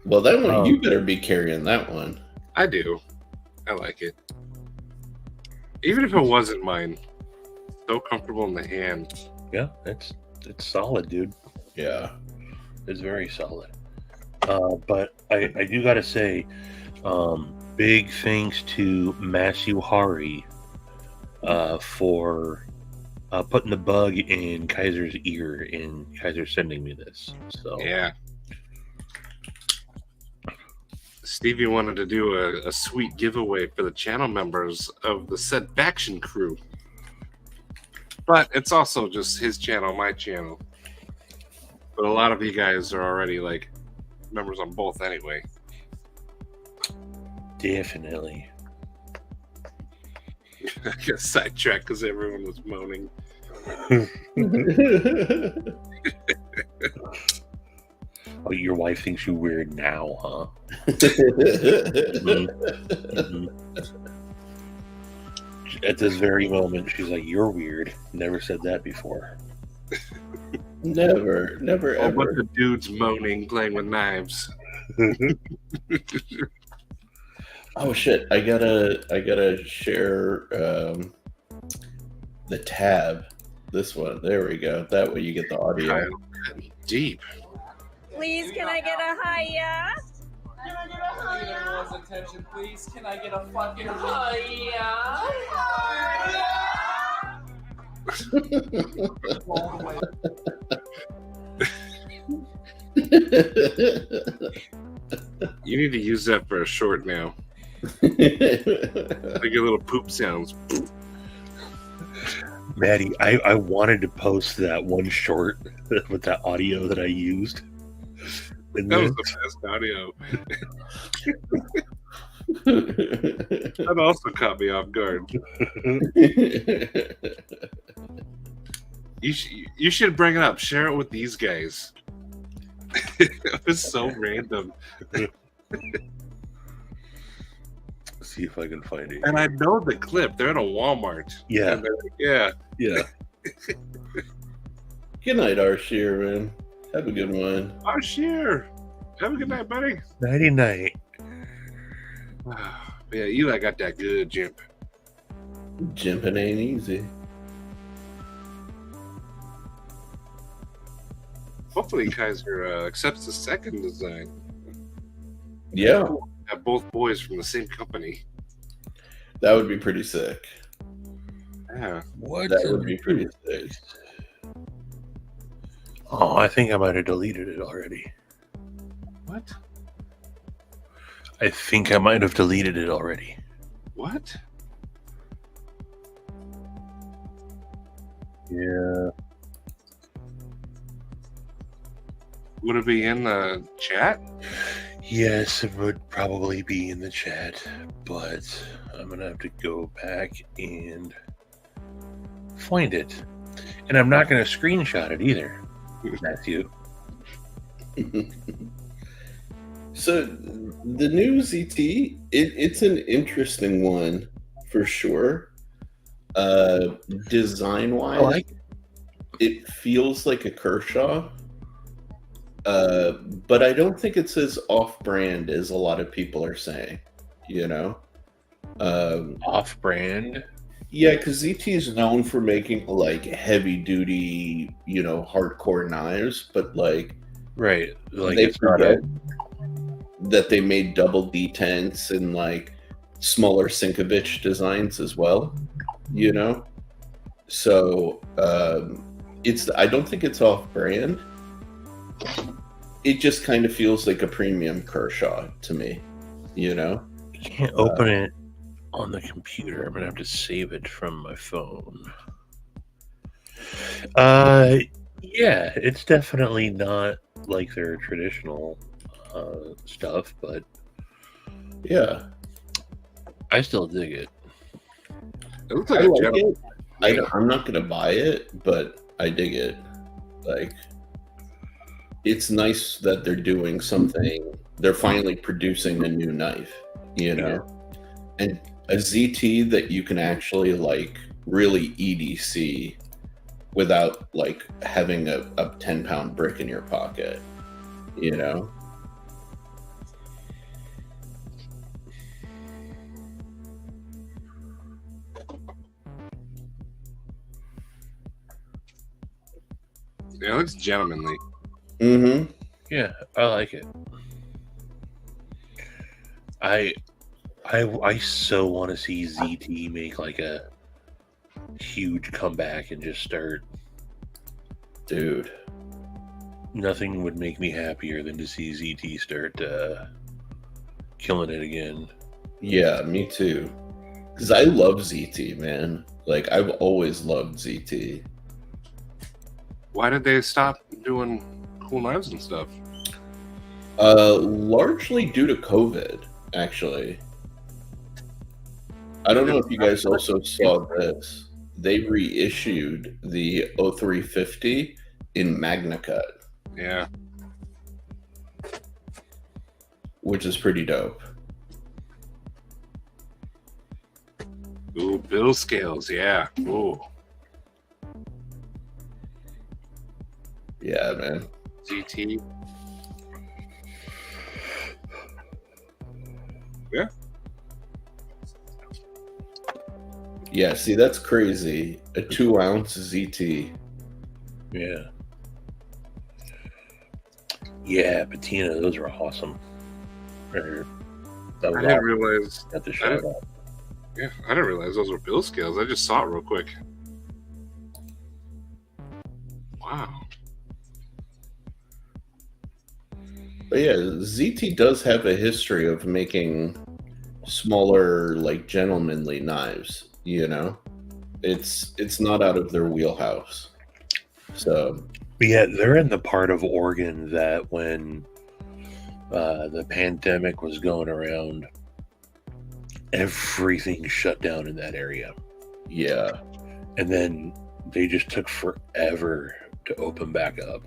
Well, that one, you better be carrying that one. I do. I like it. Even if it wasn't mine. So comfortable in the hand. Yeah, it's solid, dude. Yeah. It's very solid. But I do got to say, big thanks to Matthew Hari for putting the bug in Kaiser's ear in Kaiser sending me this. So Yeah. Stevie wanted to do a sweet giveaway for the channel members of the said faction crew. But it's also just his channel, my channel. But a lot of you guys are already like members on both anyway. definitely. I got sidetracked because everyone was moaning. Oh, your wife thinks you weird now, huh? At this very moment, she's like, "You're weird. Never said that before." Never, never, A bunch ever. of dudes moaning, playing with knives. Oh shit! I gotta share the tab. This one. There we go. That way you get the audio. Deep. Please, can I get a hiya? Can I get a hiya? Everyone's attention, please. Can I get a fucking hiya? All the way. You need to use that for a short now. Like your little poop sounds. Maddie, I wanted to post that one short with that audio that I used. And That was then, the best audio. That also caught me off guard. You should bring it up. Share it with these guys. It was so random. see if I can find it. And I know the clip. They're at a Walmart. Yeah, And they're like, yeah. yeah. Good night, Arshir, man. Have a good one. Oh, sure. Have a good night, buddy. Nighty night. Yeah, Eli got that good jump. Jimping ain't easy. Hopefully Kaiser accepts the second design. Yeah, Have both boys from the same company. that would be pretty sick. Yeah. What? That would be pretty sick. Oh, I think I might have deleted it already. What? I think I might have deleted it already. What? Yeah. Would it be in the chat? Yes, it would probably be in the chat, but I'm gonna have to go back and find it. And I'm not gonna screenshot it either, Matthew. So the new ZT, it's an interesting one for sure. Design wise, I like it feels like a Kershaw, but I don't think it's as off-brand as a lot of people are saying. You know, off-brand. yeah, because ZT is known for making like heavy-duty, hardcore knives, but like Right. Like they it's not forget a that they made double detents and like smaller Sinkovich designs as well. So I don't think it's off-brand. It just kind of feels like a premium Kershaw to me. I can't open it on the computer. I'm gonna have to save it from my phone. Yeah, it's definitely not like their traditional stuff, but Yeah, I still dig it. It looks I like a like gentleman. it. I'm not gonna buy it, but I dig it. Like, it's nice that they're doing something. They're finally producing a new knife, and a ZT that you can actually like really EDC without like having a 10-pound brick in your pocket. Yeah, it looks gentlemanly. Mm-hmm. Yeah, I like it. I so want to see ZT make like a huge comeback and just start. Dude. Nothing would make me happier than to see ZT start killing it again. Yeah, me too. Because I love ZT, man. Like, I've always loved ZT. Why did they stop doing cool knives and stuff? Largely due to COVID, actually. I don't know if you guys also saw this. They reissued the 0350 in Magna Cut, Yeah. which is pretty dope. Ooh, bill scales. Yeah. Ooh. Yeah, man. GT. Yeah. Yeah, see, that's crazy. A 2-ounce ZT. Yeah. Yeah, patina, those are awesome. That I was didn't realize. at the shout out. Yeah, I didn't realize those were bill scales. I just saw it real quick. Wow. But yeah, ZT does have a history of making smaller, like, gentlemanly knives, It's not out of their wheelhouse. So, But yeah, they're in the part of Oregon that when the pandemic was going around, everything shut down in that area. yeah. And then they just took forever to open back up.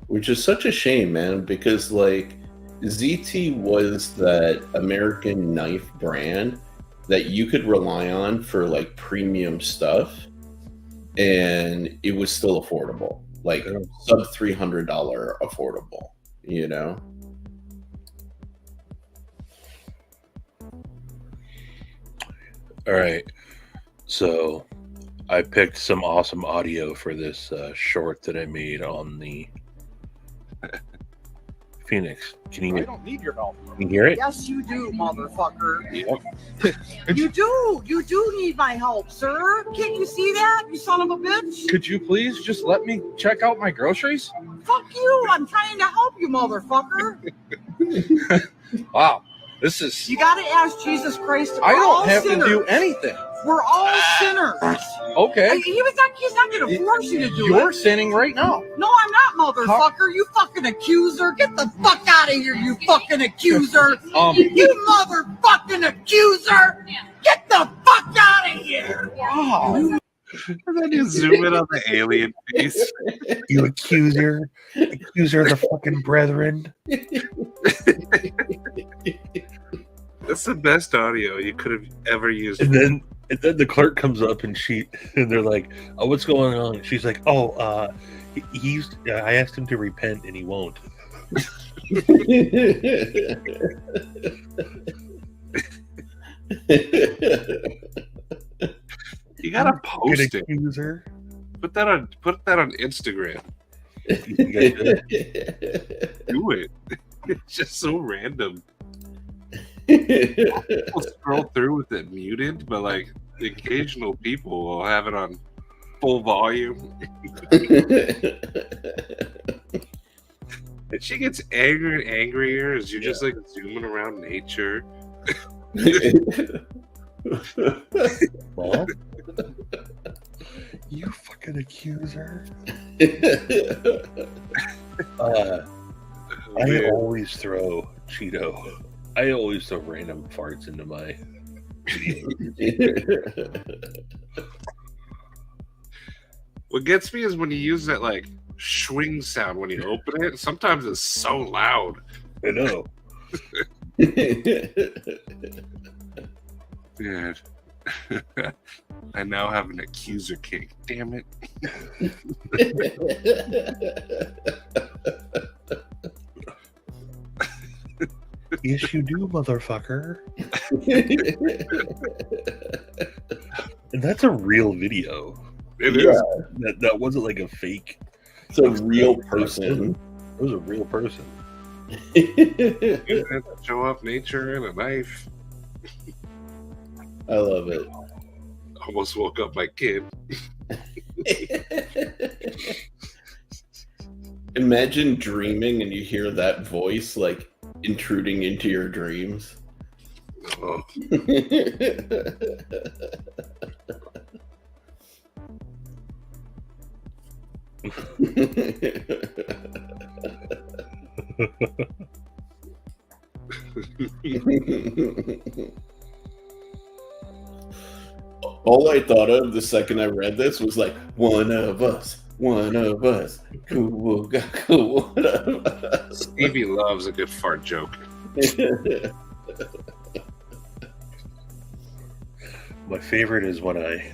Which is such a shame, man, because, like, ZT was that American knife brand that you could rely on for, like, premium stuff, and it was still affordable. Like, sub $300 affordable, All right. So I picked some awesome audio for this short that I made on the Phoenix. Can I you don't need your help. hear it? Yes, you do, motherfucker. Yep. You do. You do need my help, sir. Can't you see that, you son of a bitch? Could you please just let me check out my groceries? Fuck you. I'm trying to help you, motherfucker. Wow, this is. You gotta ask Jesus Christ to I all don't have sinners. to do anything. We're all sinners. Okay. He's not going to force you to do You're it. sinning right now. No, I'm not, motherfucker. You fucking accuser. Get the fuck out of here, you fucking accuser. You motherfucking accuser. Get the fuck out of here. Wow. And then you zoom in on the alien face. You accuser of the fucking brethren. That's the best audio you could have ever used. And then the clerk comes up and they're like, "Oh, what's going on?" And she's like, "Oh, I asked him to repent and he won't." You gotta post it. Accuser. Put that on Instagram. You guys Do it. It's just so random. People scroll through with it muted, but like the occasional people will have it on full volume. And she gets angrier and angrier as you're just like zooming around nature. Mom? You fucking accuser. I always throw Cheeto. I always throw random farts into my videos. What gets me is when you use that like swing sound when you open it. Sometimes it's so loud. I know. Dude. I now have an accuser kick. Damn it. Yes, you do, motherfucker. And that's a real video. It is. That wasn't like a fake. It's a real person. It was a real person. You have to show off nature and a knife. I love it. Almost woke up my kid. Imagine dreaming and you hear that voice like intruding into your dreams. Oh, All I thought of the second I read this was like, one of us, cool, one of us. Stevie loves a good fart joke. My favorite is when I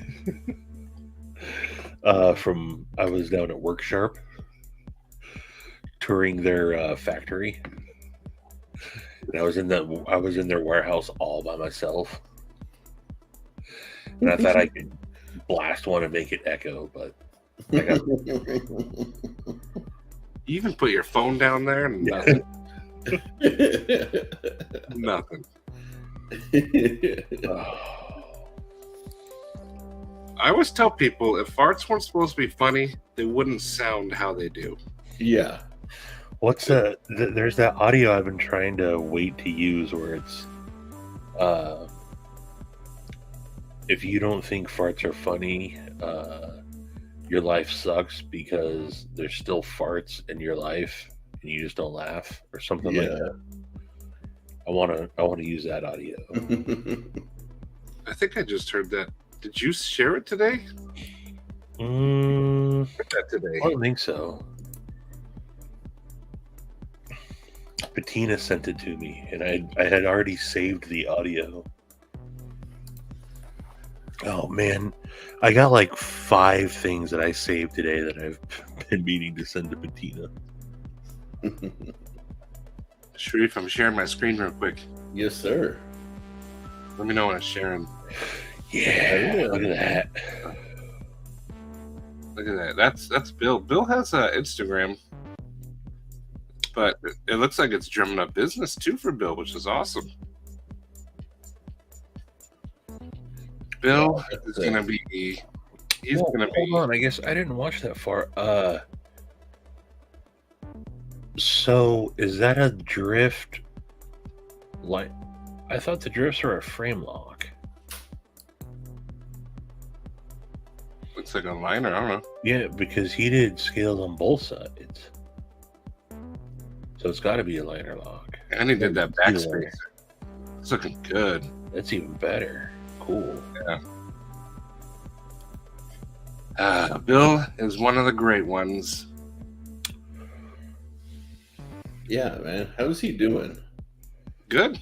was down at Worksharp touring their factory, and I was in their warehouse all by myself, and I thought I could blast one and make it echo, but I got You even put your phone down there and nothing. Nothing. I always tell people if farts weren't supposed to be funny, they wouldn't sound how they do. Yeah. What's there's that audio I've been trying to wait to use where it's if you don't think farts are funny, your life sucks because there's still farts in your life and you just don't laugh or something like that. I want to use that audio. I think I just heard that. Did you share it today? I That today. don't think so. Bettina sent it to me, and I had already saved the audio. Oh man, I got like 5 things that I saved today that I've been meaning to send to Bettina. Sharif, I'm sharing my screen real quick. Yes, sir. Let me know when it's sharing. Yeah, look at that. Look at that. That's Bill. Bill has Instagram, but it looks like it's drumming up business too for Bill, which is awesome. Bill is gonna be. He's gonna be. Hold on, I guess I didn't watch that far. So is that a drift? Like, I thought the drifts were a frame lock. looks like a liner. I don't know. Yeah, because he did scales on both sides. So it's got to be a liner lock. And he did that Either backspacer. way. It's looking good. That's even better. Cool. Bill is one of the great ones. Yeah, man. How's he doing? Good.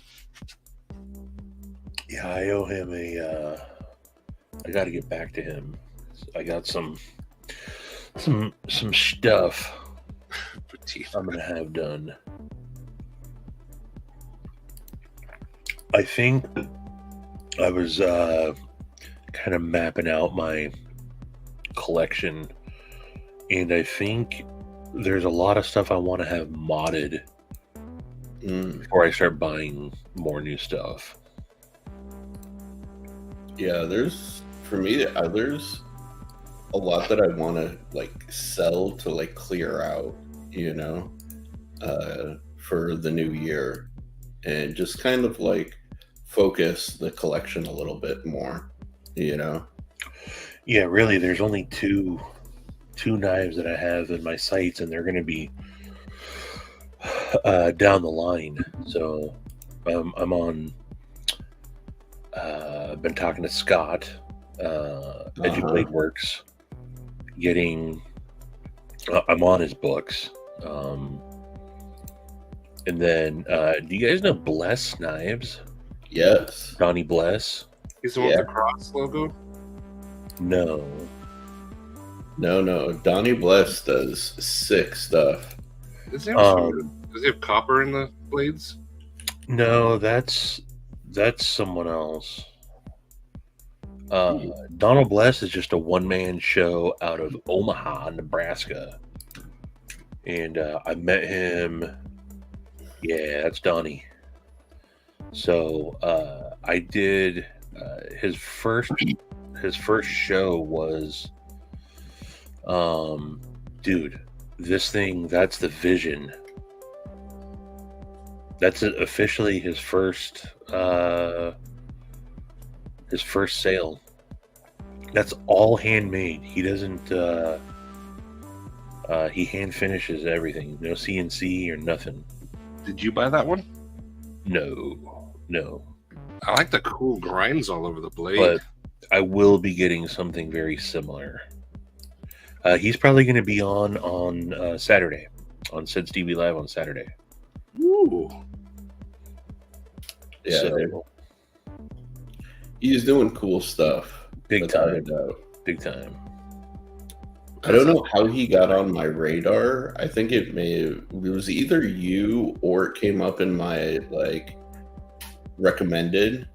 Yeah, I owe him a. I got to get back to him. I got some stuff Petite. I'm gonna have done. I think I was kind of mapping out my collection, and I think there's a lot of stuff I want to have modded before I start buying more new stuff. Yeah, there's there's a lot that I want to like sell to like clear out, for the new year, and just kind of like focus the collection a little bit more, Yeah, really, there's only two knives that I have in my sights, and they're going to be down the line. So I'm on. I've been talking to Scott, EduBlade Works, getting. I'm on his books, and then do you guys know Bless Knives? Yes. Donnie Bless? He's the one with the cross logo. No. No. Donnie Bless does sick stuff. Does he have copper in the blades? No, that's someone else. Donald Bless is just a one-man show out of Omaha, Nebraska. And I met him. Yeah, that's Donnie. So I did his first show was dude, this thing, that's the Vision. That's officially his first sale. That's all handmade. He doesn't he hand finishes everything. No CNC or nothing. Did you buy that one? No. I like the cool grinds all over the blade. But I will be getting something very similar. He's probably going to be on Saturday, on Sid's TV Live on Saturday. Ooh. Yeah, So, he's doing cool stuff. big without a time. doubt. Big time. I don't know how he got on my radar. I think it was either you or it came up in my like recommended,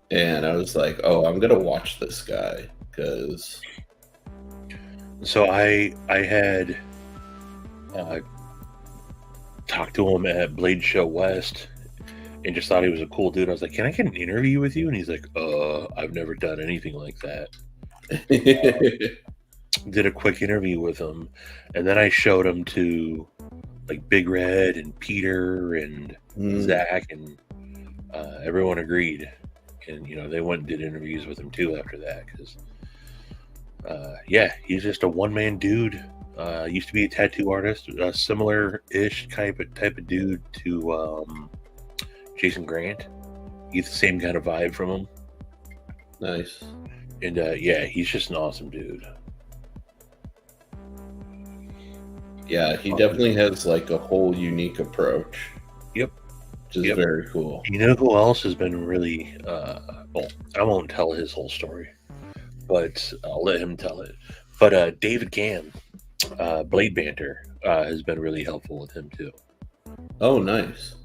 and I was like, oh, I'm gonna watch this guy because So I had talked to him at Blade Show West and just thought he was a cool dude. I was like, can I get an interview with you? And he's like, I've never done anything like that. Did a quick interview with him, and then I showed him to like Big Red and Peter and Zach, and everyone agreed. And they went and did interviews with him too after that because he's just a one-man dude. Used to be a tattoo artist, a similar-ish type of dude to Jason Grant. You get the same kind of vibe from him. Nice. And he's just an awesome dude. Yeah, he definitely has like a whole unique approach. Yep. Which is very cool. You know who else has been really well, I won't tell his whole story, but I'll let him tell it. But David Gann, Blade Banter, has been really helpful with him too. Oh, nice.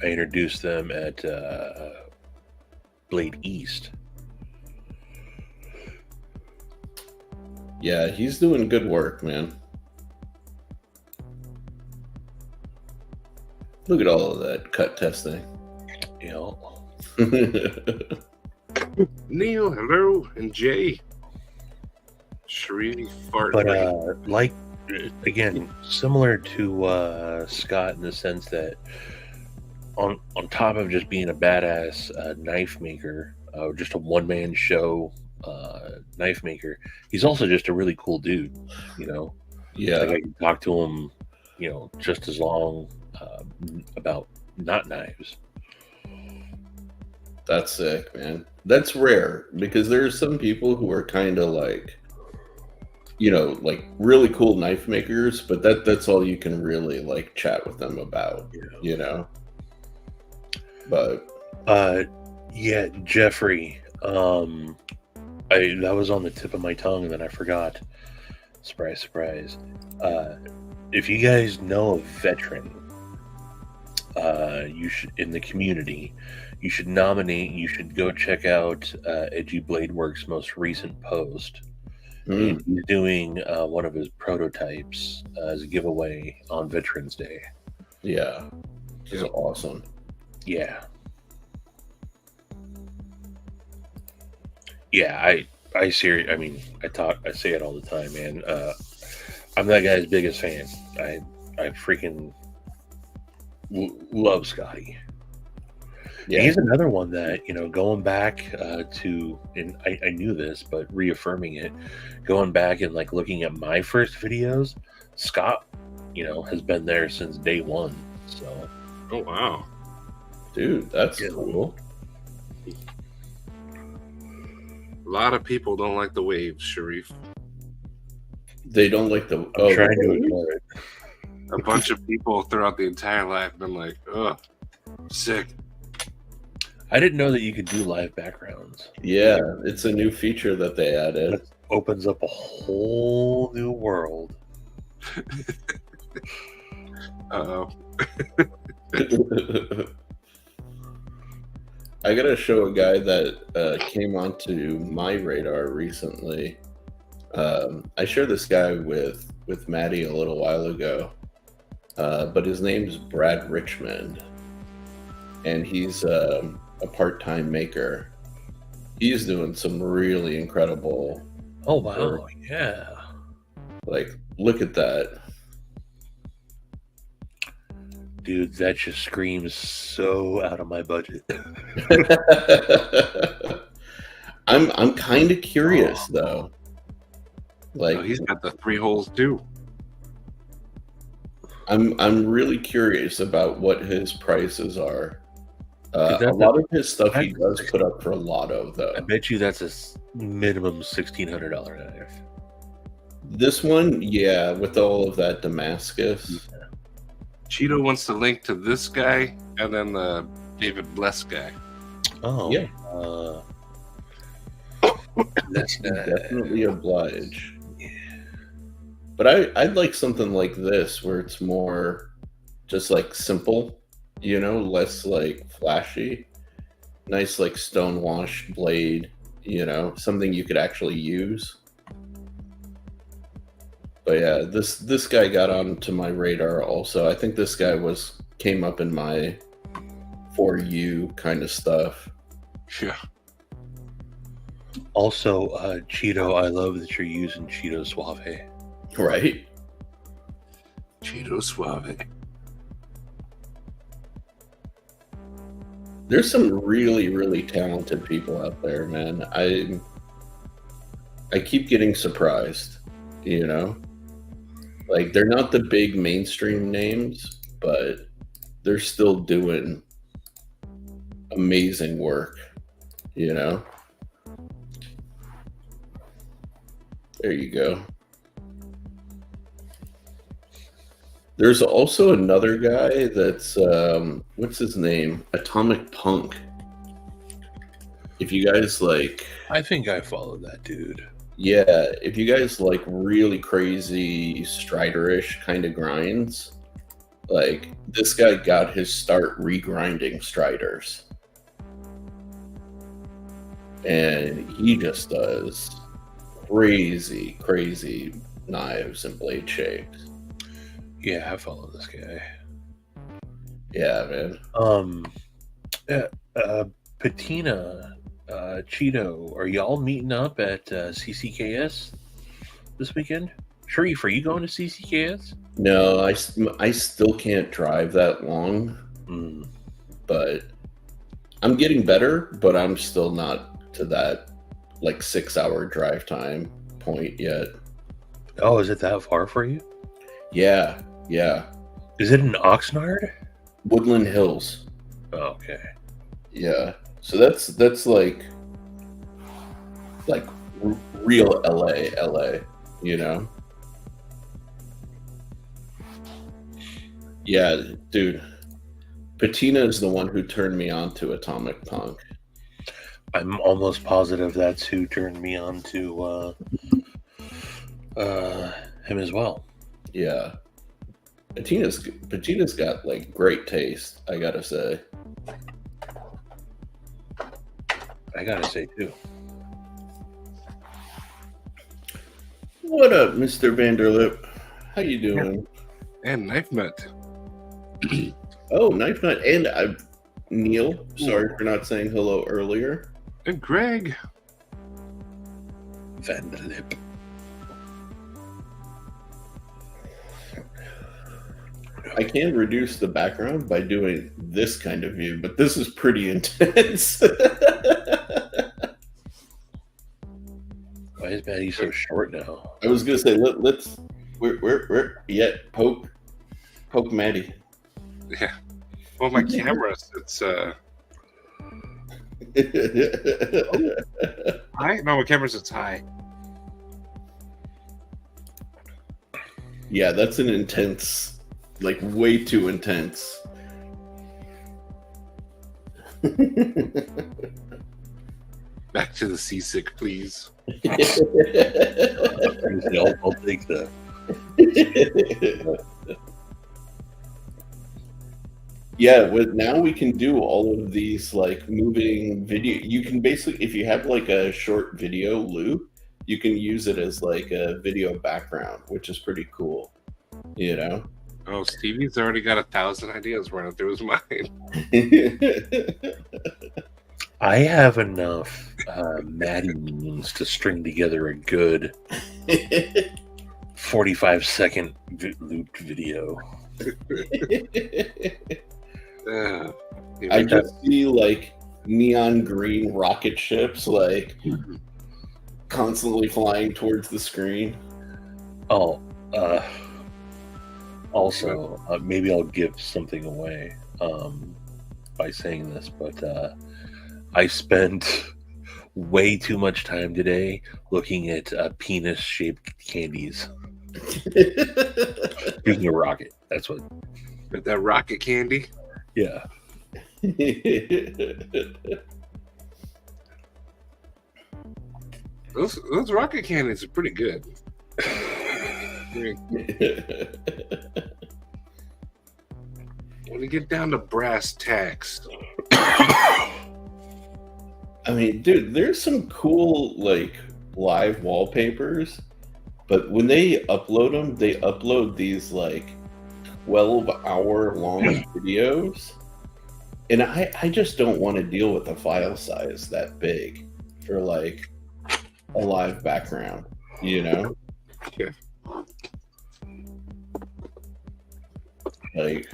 I introduced them at Blade East. Yeah, he's doing good work, man. Look at all of that cut testing. Neil, hello, and Jay. Shree fart. But like again, similar to Scott in the sense that on top of just being a badass knife maker, just a one-man show knife maker. He's also just a really cool dude, Yeah, Like I can talk to him, just as long about not knives. that's sick, man. That's rare because there's some people who are kind of like, like really cool knife makers, but that's all you can really like chat with them about, But Yeah, Jeffrey. That was on the tip of my tongue, and then I forgot. Surprise, surprise. If you guys know a veteran, you should in the community, you should nominate. You should go check out Edgy Blade Works' most recent post. And he's doing one of his prototypes as a giveaway on Veterans Day. yeah, this is awesome. Yeah. Yeah, I say it all the time, man. I'm that guy's biggest fan. I freaking love Scotty. Yeah, He's another one that, going back to, and I knew this, but reaffirming it, going back and like looking at my first videos, Scott, has been there since day one. So, Oh wow. dude, that's Yeah. cool. A lot of people don't like the waves, Sharif. They don't like the. I'm trying to ignore it. A bunch of people throughout the entire life have been like, ugh, sick. I didn't know that you could do live backgrounds. Yeah, it's a new feature that they added. That opens up a whole new world. Uh-oh. I gotta show a guy that came onto my radar recently. I shared this guy with Maddie a little while ago, but his name's Brad Richmond, and he's a part-time maker. He's doing some really incredible. Oh wow, yeah. Like, look at that. Dude, that just screams so out of my budget. I'm kind of curious though. Like, Oh, he's got the 3 holes too. I'm really curious about what his prices are. Dude, A lot of his stuff he does put up for a lotto I though. bet you that's a minimum $1,600 knife. This one, yeah, with all of that Damascus. Cheeto wants to link to this guy and then the David Bless guy. Oh Yeah. That's Definitely oblige. But I'd like something like this where it's more just like simple, less like flashy. Nice like stone wash blade, something you could actually use. But yeah, this guy got onto my radar also. I think this guy came up in my For You kind of stuff. Yeah. Also, Cheeto, I love that you're using Cheeto Suave. Right? Cheeto Suave. There's some really, really talented people out there, man. I keep getting surprised, Like, they're not the big mainstream names, but they're still doing amazing work, There you go. There's also another guy that's what's his name? Atomic Punk. If you guys like, I think I follow that dude. yeah, if you guys like really crazy Strider-ish kind of grinds, like this guy got his start regrinding Striders. And he just does crazy, crazy knives and blade shapes. Yeah, I follow this guy. Yeah, man. Patina, Cheeto, are y'all meeting up at CCKS this weekend? Sharif, are you going to CCKS? No, I still can't drive that long, but I'm getting better, but I'm still not to that like 6-hour drive time point yet. Oh, is it that far for you? Yeah. Is it in Oxnard? Woodland Hills. Oh, okay. Yeah. So that's like real LA, you know? Yeah, dude. Patina is the one who turned me on to Atomic Punk. I'm almost positive that's who turned me on to him as well. Yeah. Patina's got like great taste, I gotta say. I gotta say too. What up, Mr. Vanderlip? How you doing? And Knife Nut. Oh, Knife Nut and Neil. Sorry for not saying hello earlier. And Greg. Vanderlip. I can reduce the background by doing this kind of view, but this is pretty intense. Why is Maddie so short now? I was gonna say let's poke Maddie. Yeah. Well, my camera sits high. No, my camera sits high. Yeah, that's an intense, like way too intense. Back to the seasick, please. I'll take the. Yeah, now we can do all of these like moving video. You can basically, if you have like a short video loop, you can use it as like a video background, which is pretty cool. You know? Oh, Stevie's already got 1,000 ideas running through his mind. I have enough Maddie memes to string together a good 45-second looped video. I just see like neon green rocket ships like constantly flying towards the screen. Oh, also, maybe I'll give something away by saying this, but I spent way too much time today looking at penis-shaped candies. Speaking of rocket, that's what. With that rocket candy? Yeah. Those rocket candies are pretty good. When you get down to brass tacks. I mean, dude, there's some cool like live wallpapers, but when they upload these like 12-hour long videos, and I just don't want to deal with a file size that big for like a live background, you know? Yeah. Like,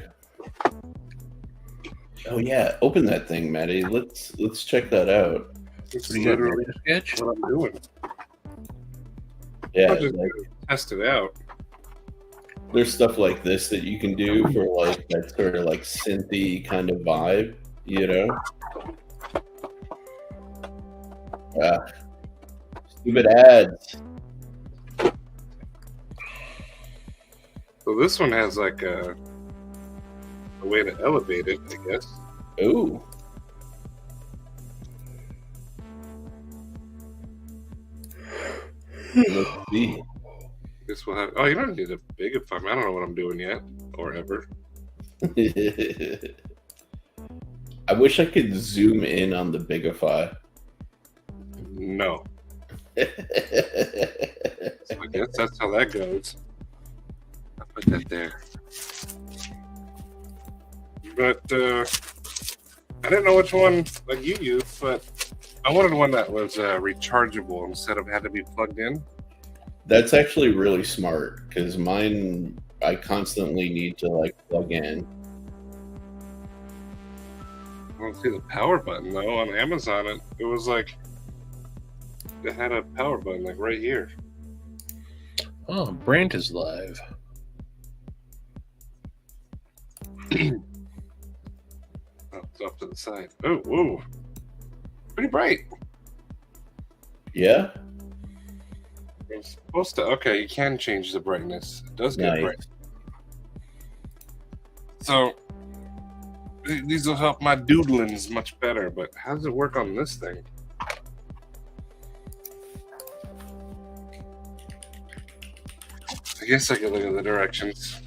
oh yeah, open that thing, Maddie. Let's check that out. It's What do you got, literally a sketch? what I'm doing. Yeah, I'll just like, test it out. there's stuff like this that you can do for like that sort of like synthy kind of vibe, you know? Stupid ads. So this one has like a way to elevate it, I guess. Ooh. Let's see. This will have. Oh, you don't need a bigify. I don't know what I'm doing yet, or ever. I wish I could zoom in on the Bigify. No. So I guess that's how that goes. I'll put that there. But I didn't know which one like you used, but I wanted one that was rechargeable instead of had to be plugged in. That's actually really smart because mine, I constantly need to like plug in. Well, don't see the power button though. On Amazon, it was like it had a power button like right here. Oh, Brant is live. Oh, it's off to the side. Oh, whoa. Pretty bright. Yeah. It's supposed to. Okay, you can change the brightness. It does get Nice. bright. So these will help my doodlings much better. But how does it work on this thing? I guess I could look at the directions.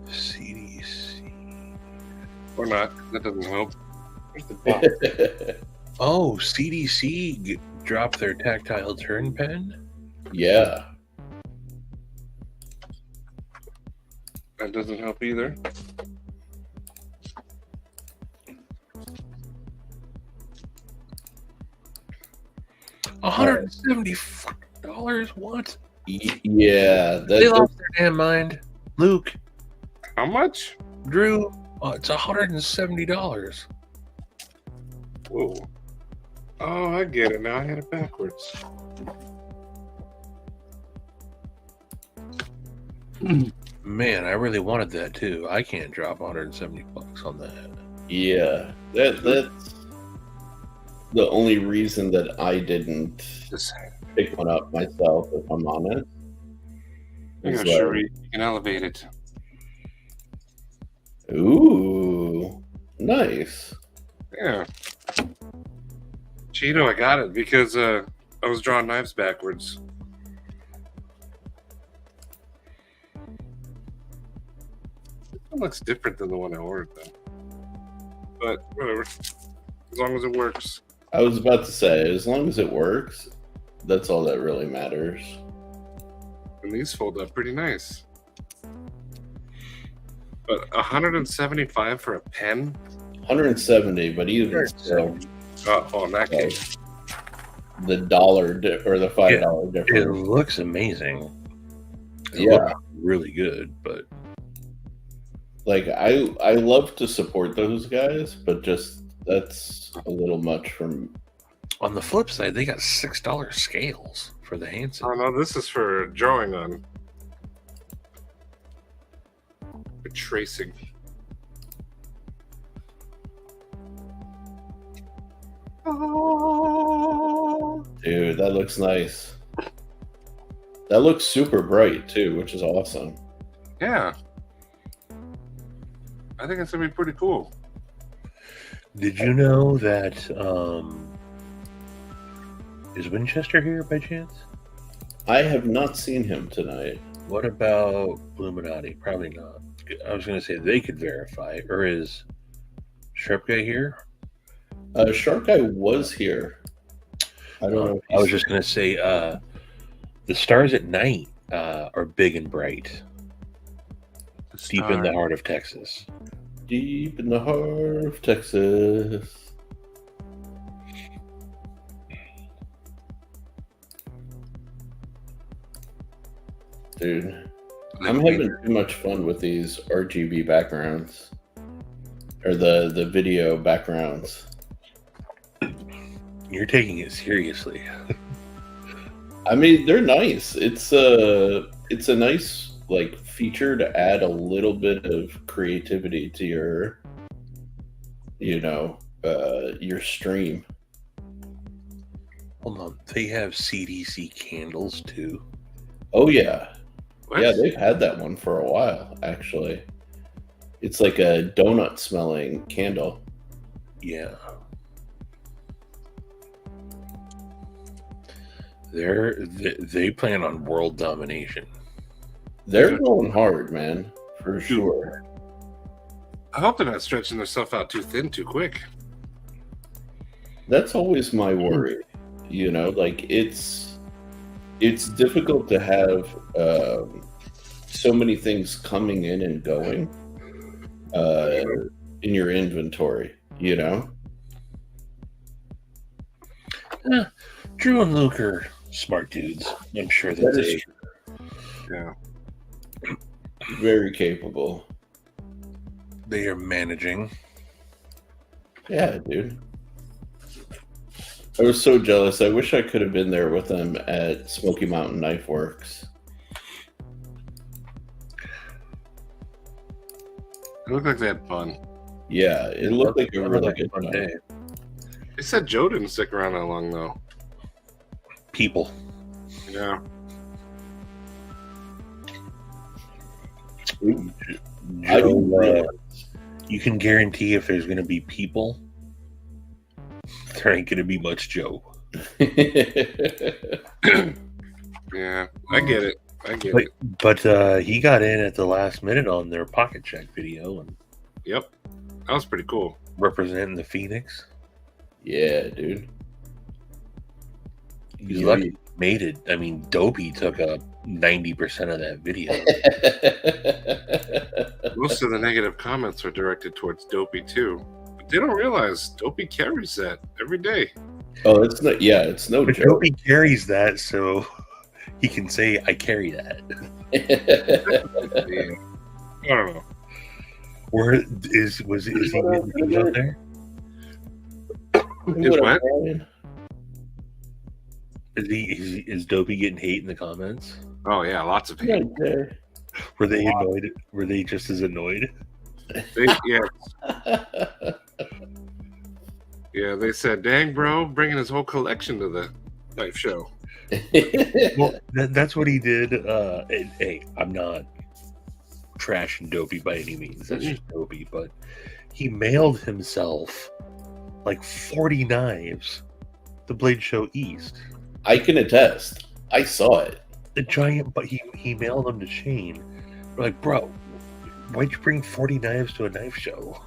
CDC. Or not. That doesn't help. Where's the box? Oh, CDC dropped their tactile turn pen. Yeah. That doesn't help either. $170. What? Yeah. They lost their damn mind. Luke, How much? Drew, it's $170. Whoa. Oh, I get it now. I had it backwards. Man, I really wanted that too. I can't drop $170 on that. Yeah. That's the only reason that I didn't Just saying. pick one up myself, if I'm honest. Yeah, It's sure. You can elevate it. Ooh. Nice. Yeah. Cheeto, I got it because I was drawing knives backwards. It looks different than the one I ordered, though. But whatever. As long as it works. I was about to say, as long as it works, that's all that really matters. And these fold up pretty nice. But 175 for a pen? 170, but even still, Oh, in that case. the dollar or the $5 It difference. looks amazing. It Yeah. looks really good, but Like I love to support those guys, but just that's a little much from. on the flip side, they got $6 scales for the Hansen. Oh, no, this is for drawing on. For tracing. Dude, that looks nice. That looks super bright too, which is awesome. Yeah. I think it's going to be pretty cool. Did you know that is Winchester here by chance? I have not seen him tonight. What about Illuminati? Probably not. I was going to say they could verify. Or is Sharp Guy here? Shark Guy was here. I don't know. I was just going to say the stars at night are big and bright, deep in the heart of Texas. Deep in the heart of Texas. Dude, I'm having too much fun with these RGB backgrounds. Or the video backgrounds. You're taking it seriously. I mean, they're nice. It's a nice like feature to add a little bit of creativity to your your stream. Hold on. They have CDC candles too. Oh yeah. What? Yeah, they've had that one for a while, actually. It's like a donut smelling candle. Yeah. They plan on world domination. They're going hard, man, for sure. I hope they're not stretching themselves out too thin too quick. That's always my worry. Like it's difficult to have so many things coming in and going in your inventory, Drew and Luke are smart dudes. I'm sure that That they. is Yeah. very capable. They are managing. Yeah, dude. I was so jealous. I wish I could have been there with them at Smoky Mountain Knife Works. It looked like they had fun. Yeah, it looked like a really good fun time. day. They said Joe didn't stick around that long, though. People. Yeah. I Joe, didn't realize. you can guarantee if there's going to be people, there ain't going to be much Joe. Yeah, I get it. I get But, it. but he got in at the last minute on their pocket check video and Yep. That was pretty cool. representing the Phoenix. Yeah, dude. He's Yeah. lucky he made it. I mean, Dopey took up 90% of that video. Most of the negative comments are directed towards Dopey, too. But they don't realize Dopey carries that every day. Oh, it's not. Yeah, it's no But joke. Dopey carries that, so he can say, I carry that. Yeah. I don't know. Where is he getting out there? Is what? Is Dopey getting hate in the comments? Oh, yeah, lots of hate. Were they annoyed? Were they just as annoyed? Yeah, they said, dang, bro, bringing his whole collection to the knife show. Well, that's what he did. And, hey, I'm not trashing Dopey by any means. That's just Dopey. But he mailed himself like 40 knives to Blade Show East. I can attest. I saw it. The giant, but he mailed them to Shane. We're like, bro, why'd you bring 40 knives to a knife show?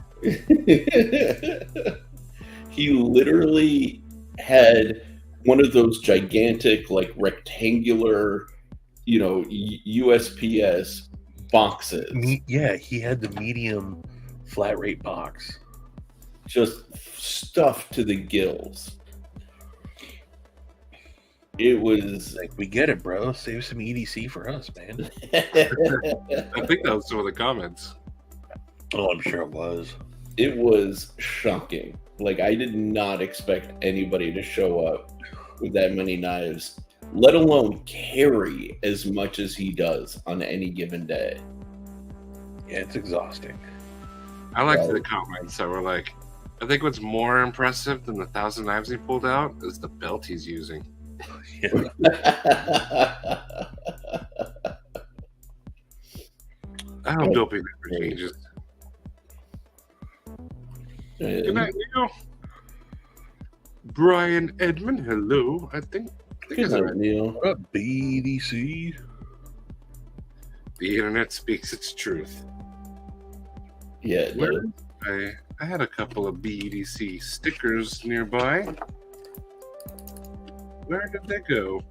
He literally had one of those gigantic, like rectangular, USPS boxes. Yeah, he had the medium flat rate box. Just stuffed to the gills. It was Like, we get it, bro. Save some EDC for us, man. I think that was some of the comments. Oh, I'm sure it was. It was shocking. Like, I did not expect anybody to show up with that many knives, let alone carry as much as he does on any given day. Yeah, it's exhausting. I liked the comments that were like, I think what's more impressive than the 1,000 knives he pulled out is the belt he's using. Yeah. I hope Dopey never changes. Good night, Neil. Brian Edmond, hello. I think Good it's night, right. Neil. What up, BDC? The internet speaks its truth. Yeah, it Where does. I had a couple of BEDC stickers nearby. Where did they go?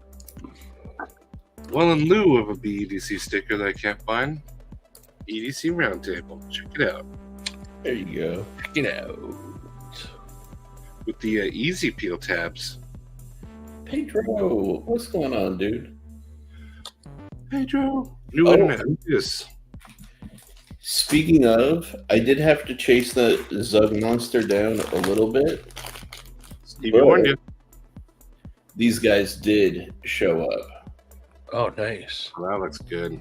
Well, in lieu of a BEDC sticker that I can't find, EDC Roundtable. Check it out. There you go. Check it out. With the easy peel tabs. Pedro, what's going on, dude? Pedro. New Oh. internet. Yes. Speaking of, I did have to chase the Zug monster down a little bit. Stevie warned you. These guys did show up. Oh, nice. Well, that looks good.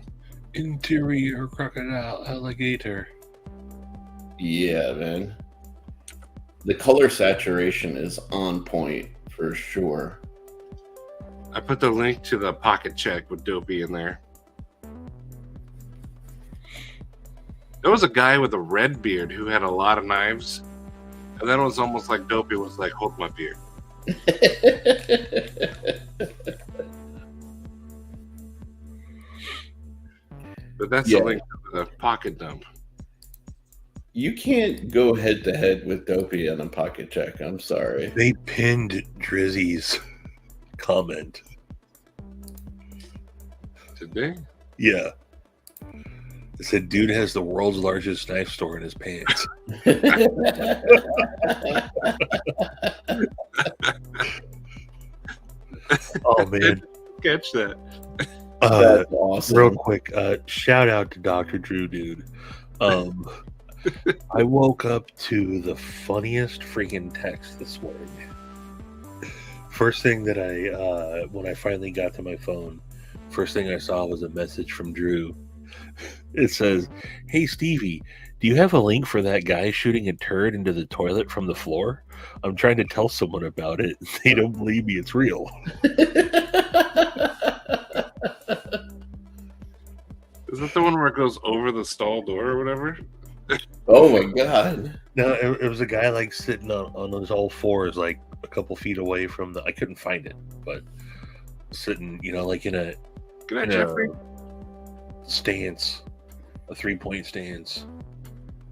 Interior crocodile alligator. Yeah, man. The color saturation is on point for sure. I put the link to the pocket check with Dopey in there. There was a guy with a red beard who had a lot of knives, and then it was almost like Dopey was like, hold my beer. But that's Yeah. the link to the pocket dump. You can't go head to head with Dopey on a pocket check. I'm sorry. They pinned Drizzy's comment. Did they? Yeah. It said, dude has the world's largest knife store in his pants. Oh, man. Catch that. That's awesome. Real quick, shout out to Dr. Drew, dude. I woke up to the funniest freaking text this morning. First thing that when I finally got to my phone, first thing I saw was a message from Drew. It says, "Hey Stevie, do you have a link for that guy shooting a turd into the toilet from the floor? I'm trying to tell someone about it. They don't believe me it's real." Is that the one where it goes over the stall door or whatever? Oh my god. No, it was a guy like sitting on his all fours, like a couple feet away from the. I couldn't find it, but sitting, like in a Good night, Jeffrey. Stance, a 3-point stance,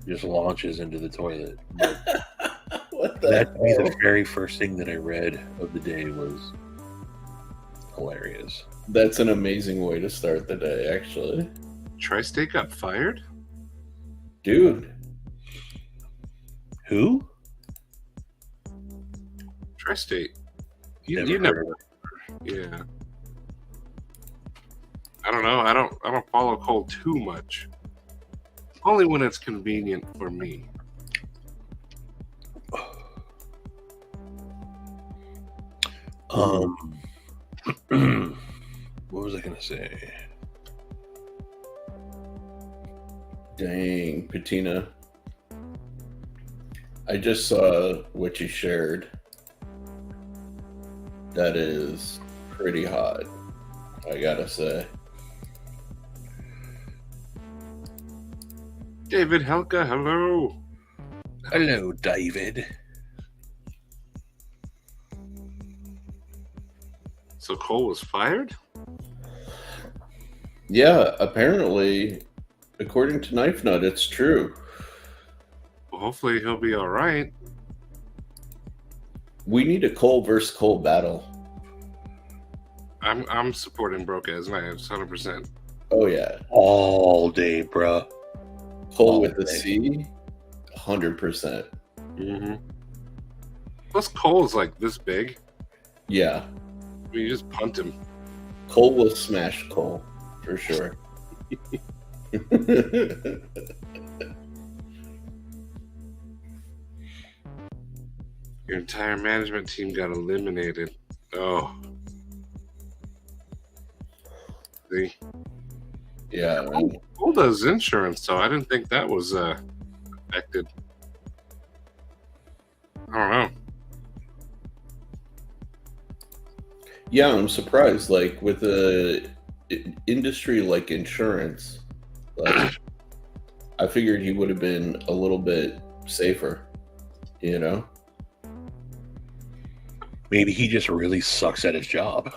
just launches into the toilet. But What the that to be hell? the very first thing that I read of the day was hilarious. That's an amazing way to start the day, actually. Tri-State got fired? Dude. Who? Tri-State. Never You heard never. of it. Yeah. I don't know. I don't follow Cole too much. Only when it's convenient for me. What was I gonna say? Dang, Patina. I just saw what you shared. That is pretty hot, I gotta say. David Helka, hello. Hello, David. So Cole was fired? Yeah, apparently, according to Knife Nut, it's true. Well, hopefully he'll be all right. We need a Cole versus Cole battle. I'm supporting Broke as Knives 100%. Oh yeah, All day, bruh. Cole All with the day. C, 100%. Mm-hmm. Plus Cole's like this big. Yeah, I mean, you just punt him. Cole will smash Cole for sure. Your entire management team got eliminated. Oh. See? Yeah, man. Cole does insurance, so I didn't think that was affected. I don't know. Yeah, I'm surprised. Like with a industry like insurance, like I figured he would have been a little bit safer. You know? Maybe he just really sucks at his job.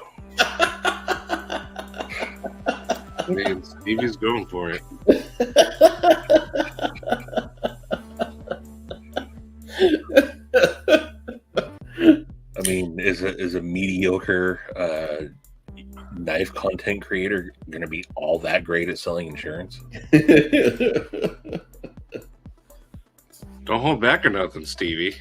I mean, Stevie's going for it. I mean, is a mediocre knife content creator going to be all that great at selling insurance? Don't hold back or nothing, Stevie.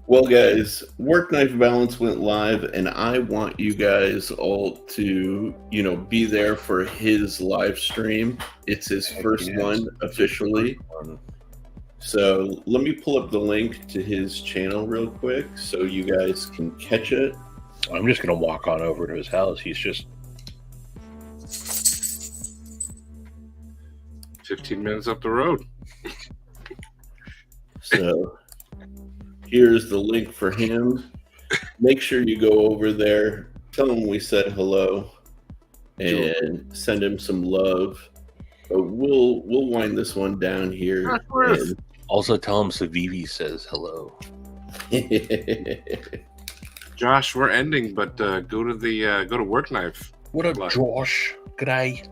Well, guys, Work Knife Balance went live, and I want you guys all to, be there for his live stream. It's his first one officially. So let me pull up the link to his channel real quick so you guys can catch it. I'm just going to walk on over to his house. He's just 15 minutes up the road. So here's the link for him. Make sure you go over there, tell him we said hello, and send him some love. But we'll wind this one down here. And also tell him Savivi says hello. Josh, we're ending, but go to Work Knife. What up, Live. Josh? G'day.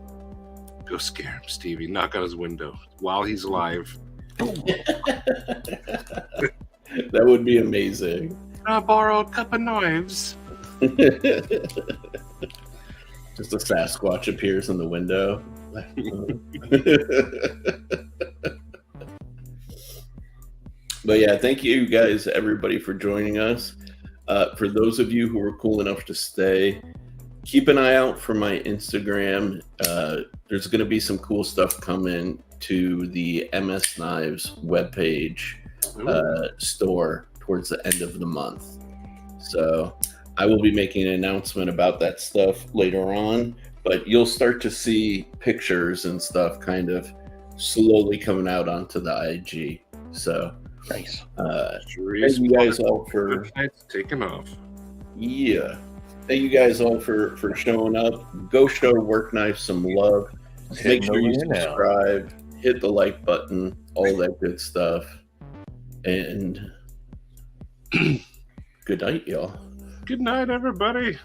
Go scare him, Stevie. Knock on his window while he's live. That would be amazing. I borrowed a couple knives. Just a Sasquatch appears in the window. But yeah, thank you guys, everybody, for joining us. For those of you who were cool enough to stay, keep an eye out for my Instagram. There's going to be some cool stuff coming to the MS Knives webpage store towards the end of the month. So I will be making an announcement about that stuff later on, but you'll start to see pictures and stuff kind of slowly coming out onto the IG. So Nice. thank you guys all for taking off. Yeah. Thank you guys all for showing up. Go show Work Knife some love. Make sure you subscribe, hit the like button, all that good stuff. And good night, y'all. Good night, everybody.